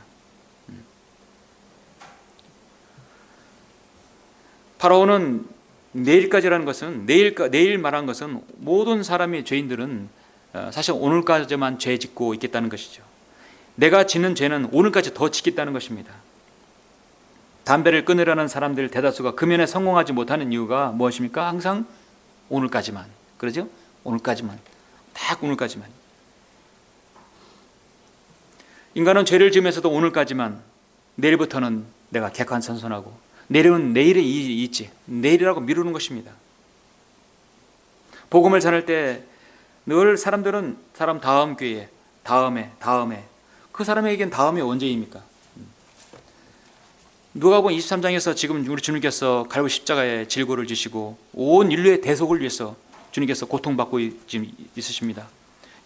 파라오는 내일까지라는 것은, 내일 말한 것은 모든 사람의 죄인들은 사실 오늘까지만 죄 짓고 있겠다는 것이죠. 내가 짓는 죄는 오늘까지 더 짓겠다는 것입니다. 담배를 끊으려는 사람들 대다수가 금연에 성공하지 못하는 이유가 무엇입니까? 항상 오늘까지만. 그러죠? 오늘까지만. 딱 오늘까지만. 인간은 죄를 지으면서도 오늘까지만, 내일부터는 내가 객관선선하고, 내일은 내일의 일이 있지, 내일이라고 미루는 것입니다. 복음을 전할 때 늘 사람들은 사람 다음 기회에, 다음에 그 사람에겐 다음이 언제입니까? 누가복음 23장에서 지금 우리 주님께서 갈보 십자가에 질고를 지시고 온 인류의 대속을 위해서 주님께서 고통받고 지금 있으십니다.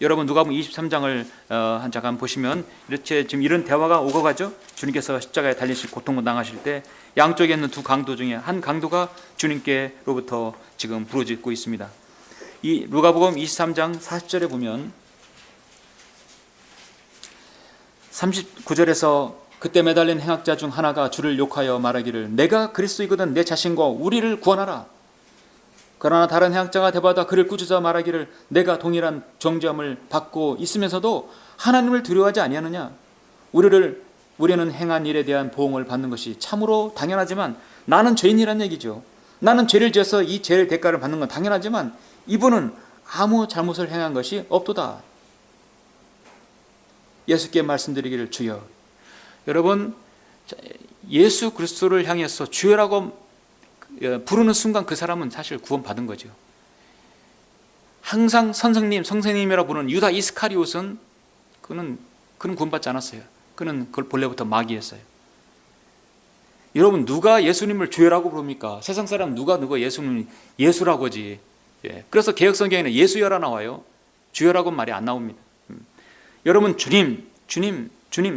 여러분 누가복음 23장을 잠깐 보시면 이렇게 지금 이런 대화가 오고 가죠. 주님께서 십자가에 달리실 고통을 당하실 때 양쪽에 있는 두 강도 중에 한 강도가 주님께로부터 지금 부르짖고 있습니다. 이 누가복음 23장 40절에 보면 39절에서 그때 매달린 행악자 중 하나가 주를 욕하여 말하기를 내가 그리스도이거든 내 자신과 우리를 구원하라. 그러나 다른 행악자가 대받아 그를 꾸짖어 말하기를 내가 동일한 정죄함을 받고 있으면서도 하나님을 두려워하지 아니하느냐. 우리는 행한 일에 대한 보응을 받는 것이 참으로 당연하지만 나는 죄인이란 얘기죠. 나는 죄를 지어서 이 죄의 대가를 받는 건 당연하지만 이분은 아무 잘못을 행한 것이 없도다. 예수께 말씀드리기를 주여. 여러분 예수 그리스도를 향해서 주여라고 부르는 순간 그 사람은 사실 구원받은 거죠. 항상 선생님이라고 부르는 유다 이스카리옷은 그는 구원받지 않았어요. 그는 그걸 본래부터 마귀였어요. 여러분 누가 예수님을 주여라고 부릅니까? 세상 사람 누가 예수님 예수라고 하지. 그래서 개혁성경에는 예수여라 나와요. 주여라고 말이 안 나옵니다. 여러분 주님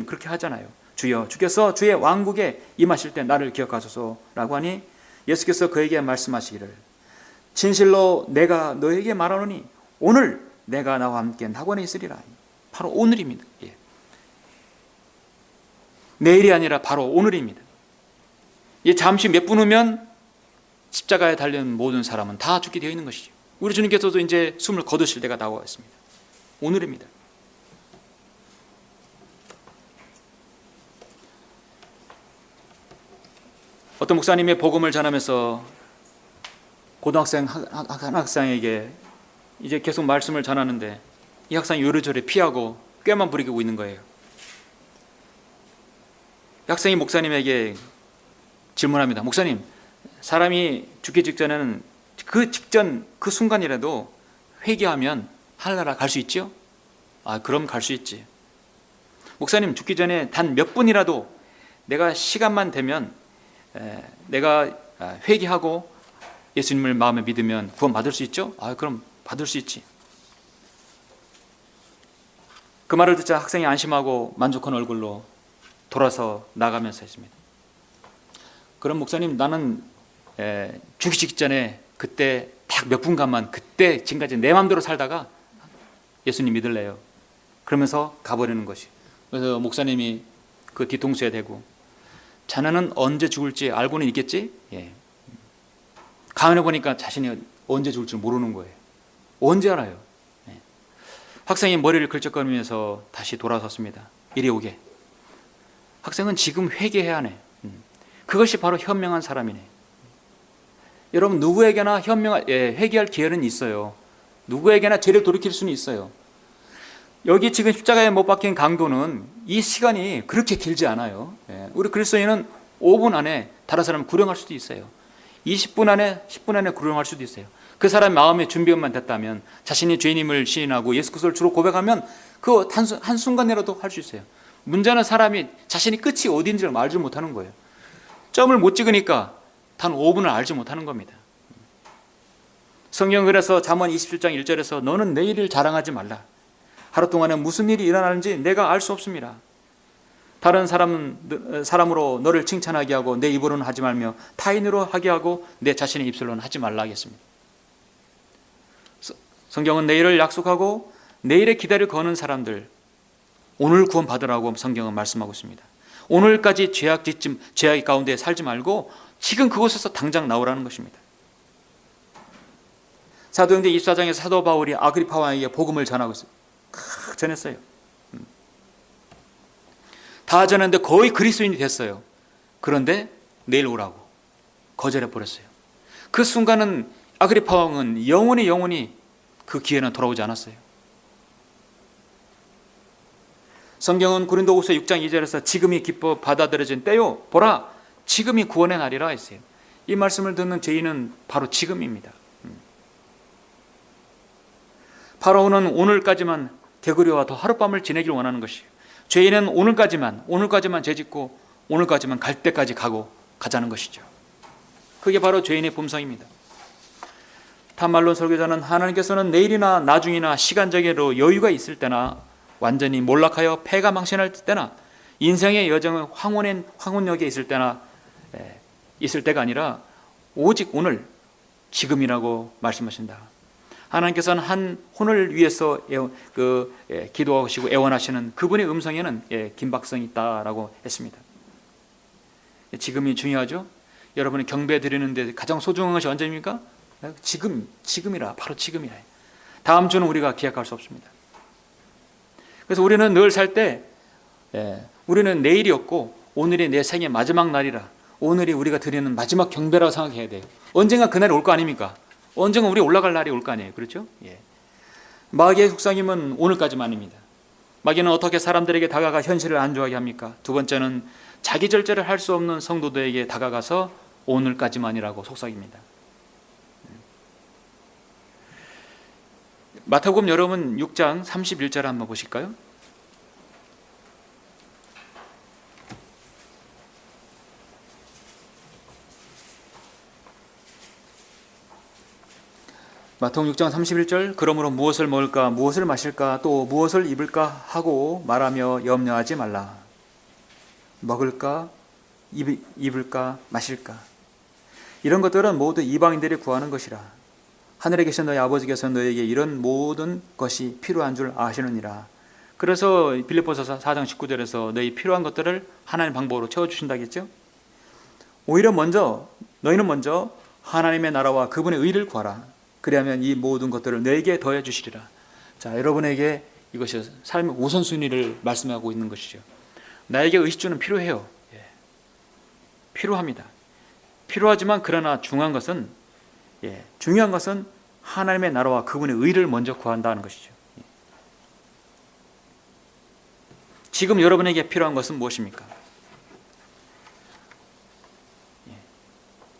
그렇게 하잖아요. 주여, 주께서 주의 왕국에 임하실 때 나를 기억하소서라고 하니 예수께서 그에게 말씀하시기를 진실로 내가 너에게 말하노니 오늘 내가 나와 함께 낙원에 있으리라. 바로 오늘입니다. 내일이 아니라 바로 오늘입니다. 잠시 몇 분 후면 십자가에 달린 모든 사람은 다 죽게 되어 있는 것이죠. 우리 주님께서도 이제 숨을 거두실 때가 나와 있습니다. 오늘입니다. 어떤 목사님의 복음을 전하면서 고등학생 한 학생에게 이제 계속 말씀을 전하는데 이 학생이 요리조리 피하고 꾀만 부리고 있는 거예요. 학생이 목사님에게 질문합니다. 목사님, 사람이 죽기 직전에는 그 순간이라도 회개하면 하늘나라 갈 수 있죠? 그럼 갈 수 있지. 목사님, 죽기 전에 단 몇 분이라도 내가 시간만 되면 내가 회개하고 예수님을 마음에 믿으면 구원 받을 수 있죠? 그럼 받을 수 있지. 그 말을 듣자 학생이 안심하고 만족한 얼굴로 돌아서 나가면서 했습니다. 그럼 목사님, 나는 죽기 직전에 그때 딱 몇 분간만 그때 지금까지 내 마음대로 살다가 예수님 믿을래요. 그러면서 가버리는 것이. 그래서 목사님이 그 뒤통수에 대고 자네는 언제 죽을지 알고는 있겠지? 가만히 보니까 자신이 언제 죽을 줄 모르는 거예요. 언제 알아요? 학생이 머리를 긁적거리면서 다시 돌아섰습니다. 이리 오게. 학생은 지금 회개해야 하네. 그것이 바로 현명한 사람이네. 여러분 누구에게나 회개할 기회는 있어요. 누구에게나 죄를 돌이킬 수는 있어요. 여기 지금 십자가에 못 박힌 강도는 이 시간이 그렇게 길지 않아요. 우리 그리스도인은 5분 안에 다른 사람을 구령할 수도 있어요. 20분 안에 10분 안에 구령할 수도 있어요. 그 사람 마음의 준비만 됐다면, 자신이 죄인임을 시인하고 예수 그리스도를 주로 고백하면 그 한순간이라도 할 수 있어요. 문제는 사람이 자신이 끝이 어딘지를 알지 못하는 거예요. 점을 못 찍으니까 단 5분을 알지 못하는 겁니다. 성경 그래서 잠언 27장 1절에서 너는 내일을 자랑하지 말라. 하루 동안에 무슨 일이 일어나는지 내가 알 수 없습니다. 다른 사람으로 너를 칭찬하게 하고 내 입으로는 하지 말며 타인으로 하게 하고 내 자신의 입술로는 하지 말라 하겠습니다. 성경은 내일을 약속하고 내일의 기다를 거는 사람들, 오늘 구원 받으라고 성경은 말씀하고 있습니다. 오늘까지 죄악 가운데 살지 말고 지금 그곳에서 당장 나오라는 것입니다. 사도행전 24장에서 사도 바울이 아그리파 왕에게 복음을 전하고 있어요. 전했어요. 다 전했는데 거의 그리스도인이 됐어요. 그런데 내일 오라고 거절해 버렸어요. 그 순간은 아그리파 왕은 영원히 그 기회는 돌아오지 않았어요. 성경은 고린도후서 6장 2절에서 지금이 기뻐 받아들여진 때요, 보라 지금이 구원의 날이라 했어요. 이 말씀을 듣는 저희는 바로 지금입니다. 파라오는 오늘까지만 개구리와 더 하룻밤을 지내길 원하는 것이에요. 죄인은 오늘까지만 죄짓고 오늘까지만 갈 때까지 가자는 것이죠. 그게 바로 죄인의 본성입니다. 탐말론 설교자는 하나님께서는 내일이나 나중이나 시간적으로 여유가 있을 때나 완전히 몰락하여 패가 망신할 때나 인생의 여정은 황혼역에 있을 때가 아니라 오직 오늘 지금이라고 말씀하신다. 하나님께서는 한 혼을 위해서 기도하시고 애원하시는 그분의 음성에는 긴박성이 있다라고 했습니다. 지금이 중요하죠. 여러분이 경배 드리는데 가장 소중한 것이 언제입니까? 지금이라, 바로 지금이라. 다음 주는 우리가 기약할 수 없습니다. 그래서 우리는 늘 살 때 우리는 내일이 없고 오늘이 내 생의 마지막 날이라, 오늘이 우리가 드리는 마지막 경배라고 생각해야 돼요. 언젠가 그날이 올 거 아닙니까? 언젠가 우리 올라갈 날이 올 거 아니에요. 그렇죠? 마귀의 속삭임은 오늘까지만입니다. 마귀는 어떻게 사람들에게 다가가 현실을 안주하게 합니까? 두 번째는 자기 절제를 할 수 없는 성도들에게 다가가서 오늘까지만이라고 속삭입니다. 마태복음 여러분 6장 31절 한번 보실까요? 마태복음 6장 31절, 그러므로 무엇을 먹을까 무엇을 마실까 또 무엇을 입을까 하고 말하며 염려하지 말라. 먹을까 입을까 마실까, 이런 것들은 모두 이방인들이 구하는 것이라. 하늘에 계신 너희 아버지께서 너희에게 이런 모든 것이 필요한 줄 아시느니라. 그래서 빌립보서 4장 19절에서 너희 필요한 것들을 하나님 방법으로 채워주신다겠죠. 오히려 너희는 먼저 하나님의 나라와 그분의 의를 구하라. 그리하면 이 모든 것들을 너에게 더해 주시리라. 자, 여러분에게 이것이 삶의 우선순위를 말씀하고 있는 것이죠. 나에게 의식주는 필요해요. 필요합니다. 필요하지만 그러나 중요한 것은 하나님의 나라와 그분의 의를 먼저 구한다는 것이죠. 지금 여러분에게 필요한 것은 무엇입니까?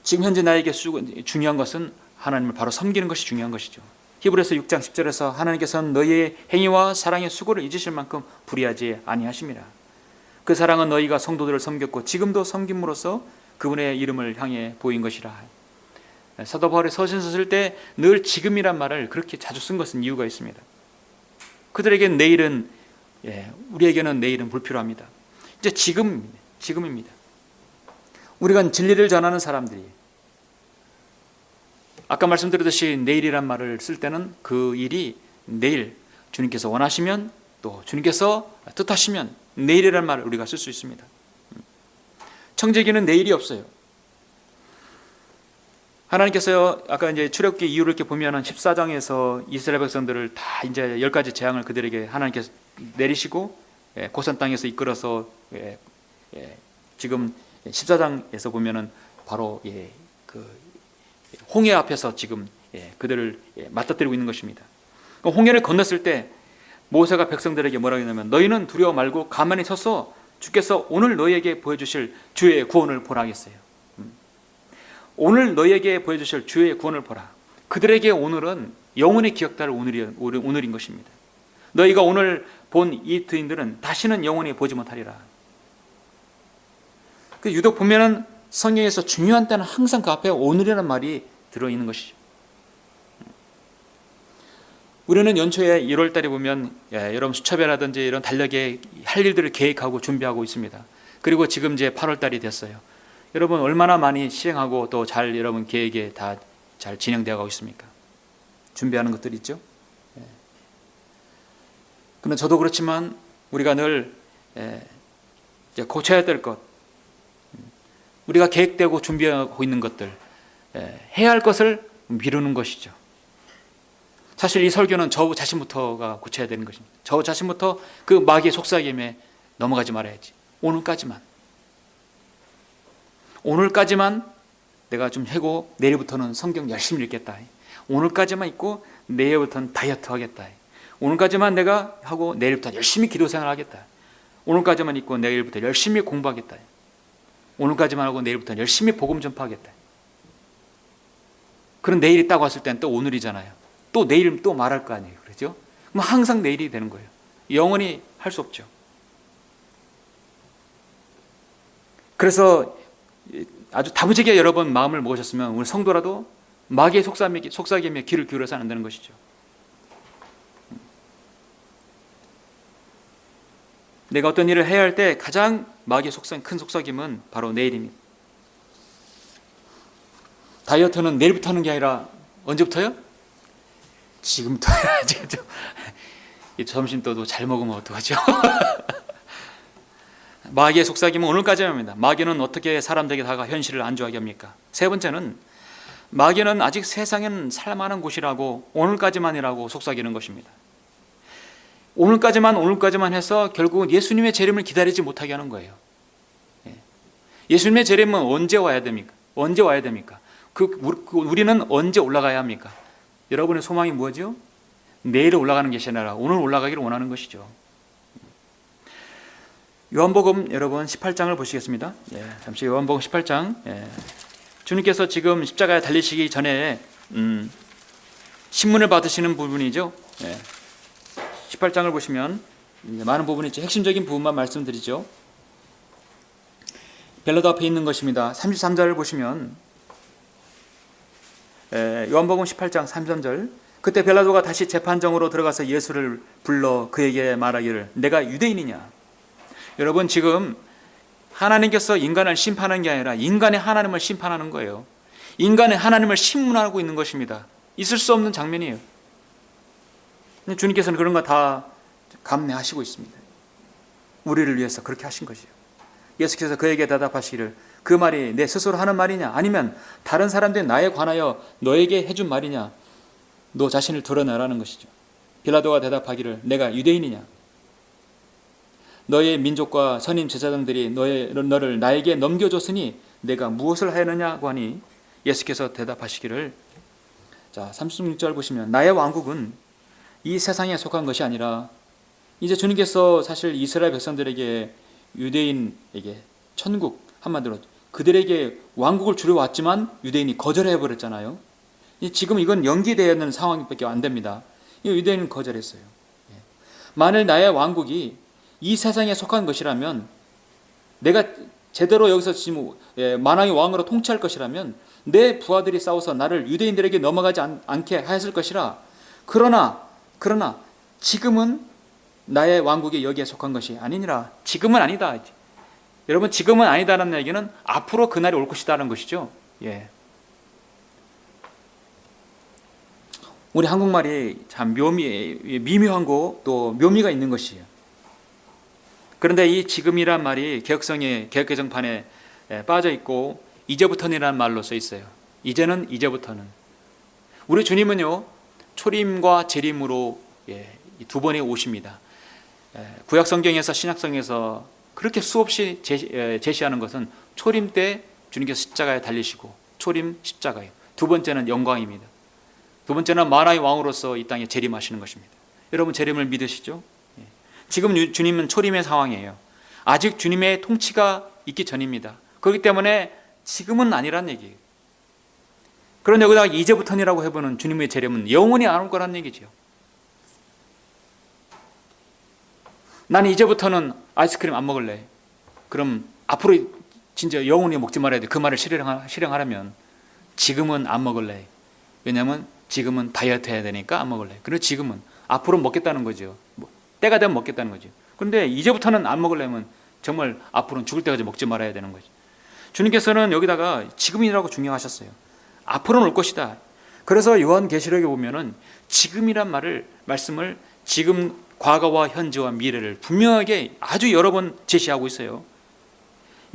지금 현재 나에게 중요한 것은 하나님을 바로 섬기는 것이 중요한 것이죠. 히브리서 6장 10절에서 하나님께서는 너희의 행위와 사랑의 수고를 잊으실 만큼 불의하지 아니하심이라. 그 사랑은 너희가 성도들을 섬겼고 지금도 섬김으로써 그분의 이름을 향해 보인 것이라. 사도 바울이 서신서 쓸 때 늘 지금이란 말을 그렇게 자주 쓴 것은 이유가 있습니다. 그들에게는 내일은, 우리에게는 내일은 불필요합니다. 이제 지금입니다. 우리가 진리를 전하는 사람들이 아까 말씀드렸듯이 내일이란 말을 쓸 때는 그 일이 내일 주님께서 원하시면, 또 주님께서 뜻하시면 내일이란 말을 우리가 쓸 수 있습니다. 청지기는 내일이 없어요. 하나님께서 아까 이제 출애굽기 이후를 이렇게 보면은 14장에서 이스라엘 백성들을 다 이제 10가지 재앙을 그들에게 하나님께서 내리시고 고산 땅에서 이끌어서 지금 14장에서 보면은 바로 그 홍해 앞에서 지금 그들을 맞닥뜨리고 있는 것입니다. 홍해를 건넜을 때 모세가 백성들에게 뭐라고 했냐면 너희는 두려워 말고 가만히 서서 주께서 오늘 너희에게 보여주실 주의 구원을 보라 하겠어요. 오늘 너희에게 보여주실 주의 구원을 보라. 그들에게 오늘은 영원히 기억될 오늘인 것입니다. 너희가 오늘 본 이 트인들은 다시는 영원히 보지 못하리라. 유독 보면은 성경에서 중요한 때는 항상 그 앞에 오늘이라는 말이 들어있는 것이죠. 우리는 연초에 1월 달에 보면 여러분 수첩이라든지 이런 달력에 할 일들을 계획하고 준비하고 있습니다. 그리고 지금 이제 8월 달이 됐어요. 여러분 얼마나 많이 실행하고 또 잘 여러분 계획에 다 잘 진행되어 가고 있습니까? 준비하는 것들이 있죠. 그러나 저도 그렇지만 우리가 늘 고쳐야 될 것, 우리가 계획되고 준비하고 있는 것들, 해야 할 것을 미루는 것이죠. 사실 이 설교는 저 자신부터가 고쳐야 되는 것입니다. 저 자신부터 그 마귀의 속삭임에 넘어가지 말아야지. 오늘까지만 내가 좀 하고 내일부터는 성경 열심히 읽겠다. 오늘까지만 읽고 내일부터는 다이어트 하겠다. 오늘까지만 내가 하고 내일부터 열심히 기도 생활하겠다. 오늘까지만 읽고 내일부터 열심히 공부하겠다. 오늘까지만 하고 내일부터 열심히 복음 전파하겠다. 그런 내일이 딱 왔을 때는 또 오늘이잖아요. 또 내일 또 말할 거 아니에요. 그렇죠? 그럼 항상 내일이 되는 거예요. 영원히 할 수 없죠. 그래서 아주 다부지게 여러 번 마음을 먹으셨으면 우리 성도라도 마귀의 속삭임에 귀를 기울여서 안 되는 것이죠. 내가 어떤 일을 해야 할 때 가장 마귀의 큰 속삭임은 바로 내일입니다. 다이어트는 내일부터 하는 게 아니라 언제부터요? 지금부터 해야지. 점심도 잘 먹으면 어떡하죠? 마귀의 속삭임은 오늘까지입니다. 마귀는 어떻게 사람들에게 다가 현실을 안주하게 합니까? 세 번째는 마귀는 아직 세상에는 살만한 곳이라고 오늘까지만이라고 속삭이는 것입니다. 오늘까지만 해서 결국은 예수님의 재림을 기다리지 못하게 하는 거예요. 예수님의 재림은 언제 와야 됩니까? 우리는 언제 올라가야 합니까? 여러분의 소망이 뭐죠? 내일 올라가는 것이 아니라 오늘 올라가기를 원하는 것이죠. 요한복음 여러분 18장을 보시겠습니다. 잠시 요한복음 18장. 주님께서 지금 십자가에 달리시기 전에 신문을 받으시는 부분이죠. 18장을 보시면 많은 부분이 있죠. 핵심적인 부분만 말씀드리죠. 벨라도 앞에 있는 것입니다. 33절을 보시면 요한복음 18장 33절. 그때 벨라도가 다시 재판정으로 들어가서 예수를 불러 그에게 말하기를 내가 유대인이냐. 여러분 지금 하나님께서 인간을 심판하는 게 아니라 인간의 하나님을 심판하는 거예요. 인간의 하나님을 신문하고 있는 것입니다. 있을 수 없는 장면이에요. 주님께서는 그런 거 다 감내하시고 있습니다. 우리를 위해서 그렇게 하신 것이에요. 예수께서 그에게 대답하시기를 그 말이 내 스스로 하는 말이냐 아니면 다른 사람들이 나에 관하여 너에게 해준 말이냐 너 자신을 드러내라는 것이죠. 빌라도가 대답하기를 내가 유대인이냐 너의 민족과 선임 제사장들이 너를 나에게 넘겨줬으니 내가 무엇을 하였느냐고 하니 예수께서 대답하시기를 자 36절 보시면 나의 왕국은 이 세상에 속한 것이 아니라 이제 주님께서 사실 이스라엘 백성들에게 유대인에게 천국 한마디로 그들에게 왕국을 주려 왔지만 유대인이 거절해 버렸잖아요. 지금 이건 연기되어 있는 상황밖에 안 됩니다. 유대인은 거절했어요. 만일 나의 왕국이 이 세상에 속한 것이라면 내가 제대로 여기서 지금 만왕의 왕으로 통치할 것이라면 내 부하들이 싸워서 나를 유대인들에게 넘어가지 않게 하였을 것이라. 그러나 지금은 나의 왕국이 여기에 속한 것이 아니니라. 지금은 아니다. 여러분 지금은 아니다라는 얘기는 앞으로 그날이 올 것이다라는 것이죠. 우리 한국말이 참 미묘한 또 묘미가 있는 것이에요. 그런데 이 지금이란 말이 개혁성의 개혁개정판에 빠져 있고 이제부터는이라는 말로 써 있어요. 이제부터는. 우리 주님은요 초림과 재림으로 두 번에 오십니다. 구약성경에서 신약성에서 그렇게 수없이 제시하는 것은 초림 때 주님께서 십자가에 달리시고 초림 십자가예요. 두 번째는 영광입니다. 두 번째는 만왕의 왕으로서 이 땅에 재림하시는 것입니다. 여러분 재림을 믿으시죠? 지금 주님은 초림의 상황이에요. 아직 주님의 통치가 있기 전입니다. 그렇기 때문에 지금은 아니란 얘기예요. 그런데 여기다가 이제부터니라고 해보는 주님의 재림은 영원히 안 올 거란 얘기죠. 나는 이제부터는 아이스크림 안 먹을래. 그럼 앞으로 진짜 영원히 먹지 말아야 돼. 그 말을 실행하려면 지금은 안 먹을래. 왜냐하면 지금은 다이어트 해야 되니까 안 먹을래. 그리고 지금은 앞으로 먹겠다는 거죠. 때가 되면 먹겠다는 거죠. 그런데 이제부터는 안 먹으려면 정말 앞으로는 죽을 때까지 먹지 말아야 되는 거죠. 주님께서는 여기다가 지금이라고 중요하셨어요. 앞으로는 올 것이다. 그래서 요한계시록에 보면은 지금이란 말씀을 지금 과거와 현재와 미래를 분명하게 아주 여러 번 제시하고 있어요.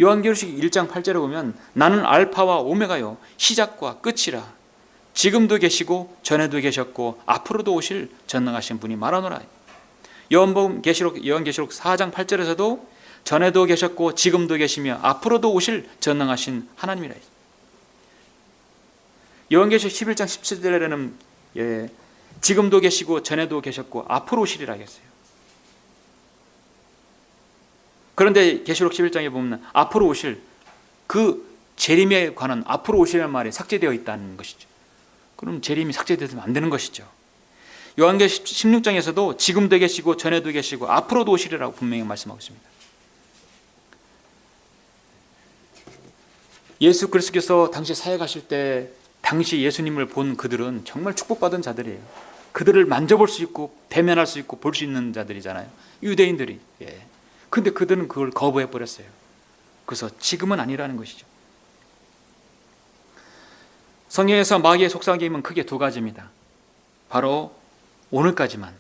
요한계시록 1장 8절에 보면 나는 알파와 오메가요 시작과 끝이라. 지금도 계시고 전에도 계셨고 앞으로도 오실 전능하신 분이 말하노라. 요한계시록 4장 8절에서도 전에도 계셨고 지금도 계시며 앞으로도 오실 전능하신 하나님이라. 요한계시록 11장 17절에는 지금도 계시고 전에도 계셨고 앞으로 오시리라 했어요. 그런데 계시록 11장에 보면 앞으로 오실 그 재림에 관한 앞으로 오시라는 말이 삭제되어 있다는 것이죠. 그럼 재림이 삭제되면 안 되는 것이죠. 요한계시록 16장에서도 지금도 계시고 전에도 계시고 앞으로도 오시리라고 분명히 말씀하고 있습니다. 예수 그리스도께서 당시 사역하실 때 당시 예수님을 본 그들은 정말 축복받은 자들이에요. 그들을 만져볼 수 있고 대면할 수 있고 볼 수 있는 자들이잖아요. 유대인들이. 근데 그들은 그걸 거부해 버렸어요. 그래서 지금은 아니라는 것이죠. 성경에서 마귀의 속삭임은 크게 두 가지입니다. 바로 오늘까지만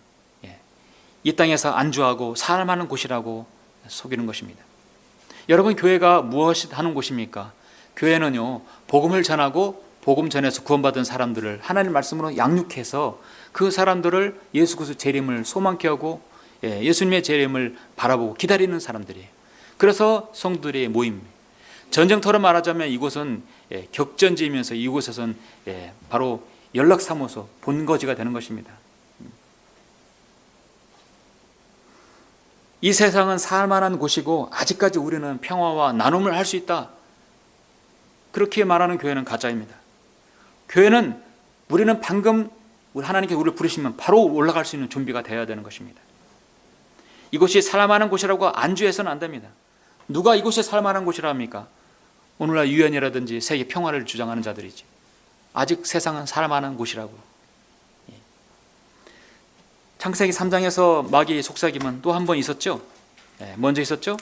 이 땅에서 안주하고 살만한 곳이라고 속이는 것입니다. 여러분, 교회가 무엇이 하는 곳입니까? 교회는요, 복음을 전하고 복음 전에서 구원받은 사람들을 하나님 말씀으로 양육해서 그 사람들을 예수 그리스도 재림을 소망케 하고 예수님의 재림을 바라보고 기다리는 사람들이에요. 그래서 성도들의 모임입니다. 전쟁터로 말하자면 이곳은 격전지이면서 이곳에서는 바로 연락사무소, 본거지가 되는 것입니다. 이 세상은 살만한 곳이고 아직까지 우리는 평화와 나눔을 할 수 있다. 그렇게 말하는 교회는 가짜입니다. 교회는 우리는 방금 하나님께서 우리를 부르시면 바로 올라갈 수 있는 준비가 되어야 되는 것입니다. 이곳이 살만한 곳이라고 안주해서는 안 됩니다. 누가 이곳이 살만한 곳이라 합니까? 오늘날 유엔이라든지 세계 평화를 주장하는 자들이지. 아직 세상은 살만한 곳이라고. 창세기 3장에서 마귀의 속삭임은 또 한 번 있었죠. 먼저 있었죠.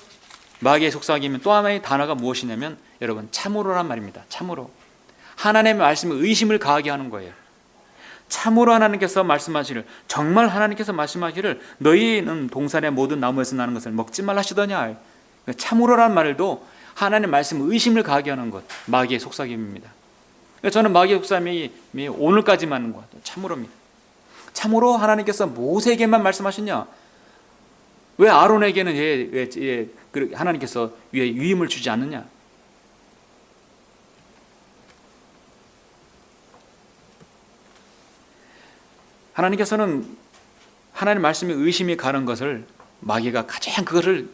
마귀의 속삭임은 또 하나의 단어가 무엇이냐면 여러분 참으로란 말입니다. 참으로. 하나님의 말씀에 의심을 가하게 하는 거예요. 참으로 하나님께서 말씀하시기를, 정말 하나님께서 말씀하시기를 너희는 동산의 모든 나무에서 나는 것을 먹지 말라 하시더냐. 참으로란 말도 하나님의 말씀 의심을 가하게 하는 것, 마귀의 속삭임입니다. 저는 마귀의 속삭임이 오늘까지만 것, 참으로입니다. 참으로 하나님께서 모세에게만 말씀하셨냐? 왜 아론에게는 왜 하나님께서 왜 유임을 주지 않느냐? 하나님께서는 하나님 말씀에 의심이 가는 것을 마귀가 가장 그것을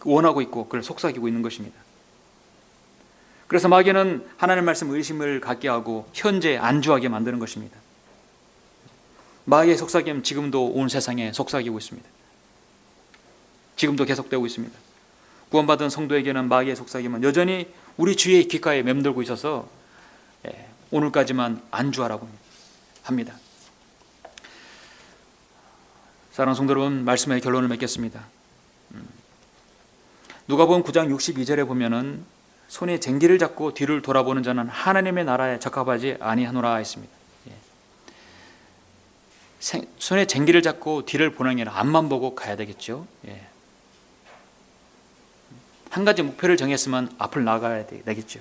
원하고 있고 그걸 속삭이고 있는 것입니다. 그래서 마귀는 하나님 말씀 의심을 갖게 하고 현재 안주하게 만드는 것입니다. 마귀의 속삭임 지금도 온 세상에 속삭이고 있습니다. 지금도 계속되고 있습니다. 구원받은 성도에게는 마귀의 속삭임은 여전히 우리 주의 귓가에 맴돌고 있어서 오늘까지만 안주하라고 합니다. 사랑하는 성도 여러분, 말씀의 결론을 맺겠습니다. 누가복음 9장 62절에 보면은 손에 쟁기를 잡고 뒤를 돌아보는 자는 하나님의 나라에 적합하지 아니하노라 했습니다. 손에 쟁기를 잡고 뒤를 보는 게 아니라 앞만 보고 가야 되겠죠. 한 가지 목표를 정했으면 앞을 나가야 되겠죠.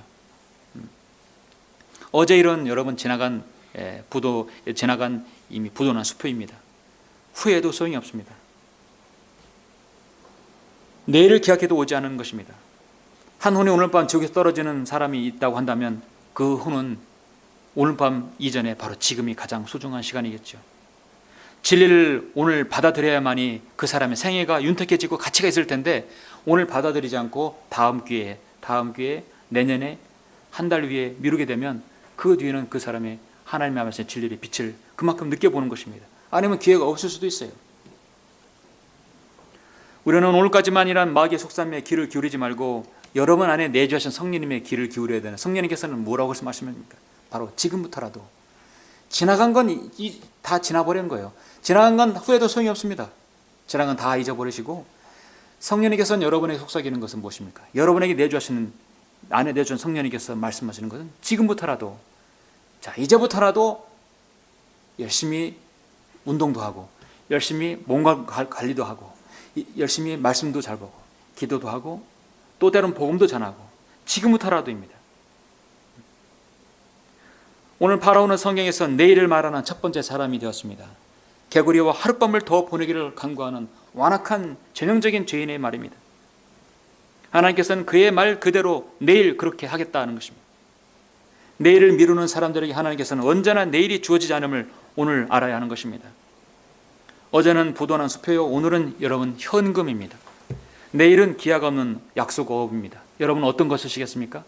어제 일은 여러분 지나간 이미 부도난 수표입니다. 후회도 소용이 없습니다. 내일을 기약해도 오지 않은 것입니다. 한 혼이 오늘 밤 지옥에서 떨어지는 사람이 있다고 한다면 그 혼은 오늘 밤 이전에 바로 지금이 가장 소중한 시간이겠죠. 진리를 오늘 받아들여야만이 그 사람의 생애가 윤택해지고 가치가 있을 텐데 오늘 받아들이지 않고 다음 기회에 내년에 한 달 위에 미루게 되면 그 뒤에는 그 사람의 하나님의 말씀의 진리의 빛을 그만큼 느껴보는 것입니다. 아니면 기회가 없을 수도 있어요. 우리는 오늘까지만이란 마귀의 속삼에 귀를 기울이지 말고 여러분 안에 내주하신 성령님의 귀를 기울여야 되는, 성령님께서는 뭐라고 말씀하십니까? 바로 지금부터라도. 지나간 건 다 지나버린 거예요. 지나간 건 후회도 소용이 없습니다. 지나간 건 다 잊어버리시고 성령님께서는 여러분에게 속삭이는 것은 무엇입니까? 여러분에게 내주하시는, 안에 내주신 성령님께서 말씀하시는 것은 지금부터라도, 자 이제부터라도 열심히 운동도 하고 열심히 몸 관리도 하고 열심히 말씀도 잘 보고 기도도 하고 또 때론 복음도 전하고 지금부터라도입니다. 오늘 바라오는 성경에서 내일을 말하는 첫 번째 사람이 되었습니다. 개구리와 하룻밤을 더 보내기를 간구하는 완악한 전형적인 죄인의 말입니다. 하나님께서는 그의 말 그대로 내일 그렇게 하겠다는 것입니다. 내일을 미루는 사람들에게 하나님께서는 언제나 내일이 주어지지 않음을 오늘 알아야 하는 것입니다. 어제는 부도난 수표요, 오늘은 여러분 현금입니다. 내일은 기약 없는 약속어업입니다. 여러분 어떤 거 쓰시겠습니까?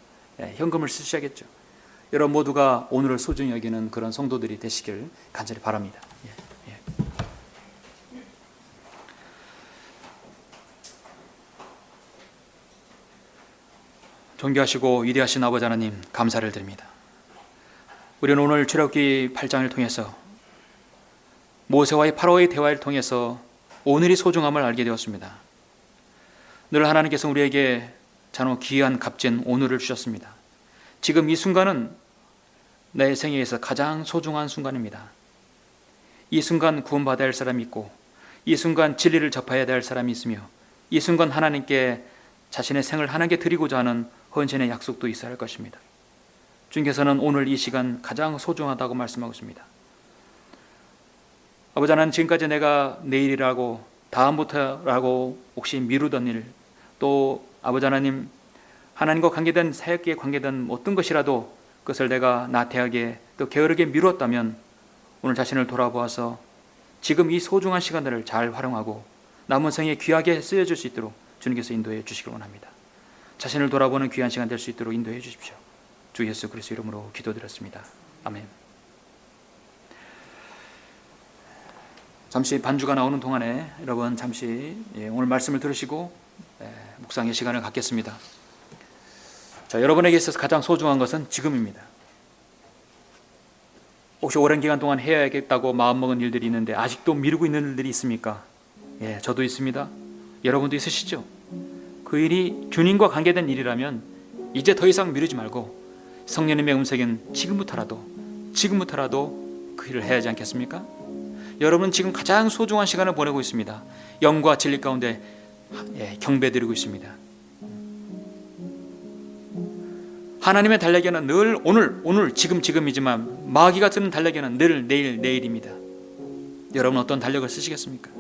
현금을 쓰셔야겠죠. 여러분 모두가 오늘을 소중히 여기는 그런 성도들이 되시길 간절히 바랍니다. 존귀하시고 위대하신 아버지 하나님, 감사를 드립니다. 우리는 오늘 출애굽기 8장을 통해서 모세와의 파라오의 대화를 통해서 오늘이 소중함을 알게 되었습니다. 늘 하나님께서 우리에게 잔혹 귀한 값진 오늘을 주셨습니다. 지금 이 순간은 내 생애에서 가장 소중한 순간입니다. 이 순간 구원받아야 할 사람이 있고 이 순간 진리를 접해야 될 사람이 있으며 이 순간 하나님께 자신의 생을 하나님께 드리고자 하는 헌신의 약속도 있어야 할 것입니다. 주님께서는 오늘 이 시간 가장 소중하다고 말씀하고 있습니다. 아버지 하나님, 지금까지 내가 내일이라고 다음부터라고 혹시 미루던 일, 또 아버지 하나님 하나님과 관계된 사역에 관계된 어떤 것이라도 그것을 내가 나태하게 또 게으르게 미루었다면 오늘 자신을 돌아보아서 지금 이 소중한 시간들을 잘 활용하고 남은 생에 귀하게 쓰여질 수 있도록 주님께서 인도해 주시길 원합니다. 자신을 돌아보는 귀한 시간 될 수 있도록 인도해 주십시오. 주 예수 그리스도 이름으로 기도드렸습니다. 아멘. 잠시 반주가 나오는 동안에 여러분 잠시 오늘 말씀을 들으시고 묵상의 시간을 갖겠습니다. 자, 여러분에게 있어서 가장 소중한 것은 지금입니다. 혹시 오랜 기간 동안 해야겠다고 마음먹은 일들이 있는데 아직도 미루고 있는 일들이 있습니까? 저도 있습니다. 여러분도 있으시죠? 그 일이 주님과 관계된 일이라면 이제 더 이상 미루지 말고 성령님의 음색은 지금부터라도 그 일을 해야 하지 않겠습니까? 여러분은 지금 가장 소중한 시간을 보내고 있습니다. 영과 진리 가운데 경배드리고 있습니다. 하나님의 달래기는 늘 오늘 지금이지만 마귀가 드는 달래기는 늘 내일입니다. 여러분 어떤 달력을 쓰시겠습니까?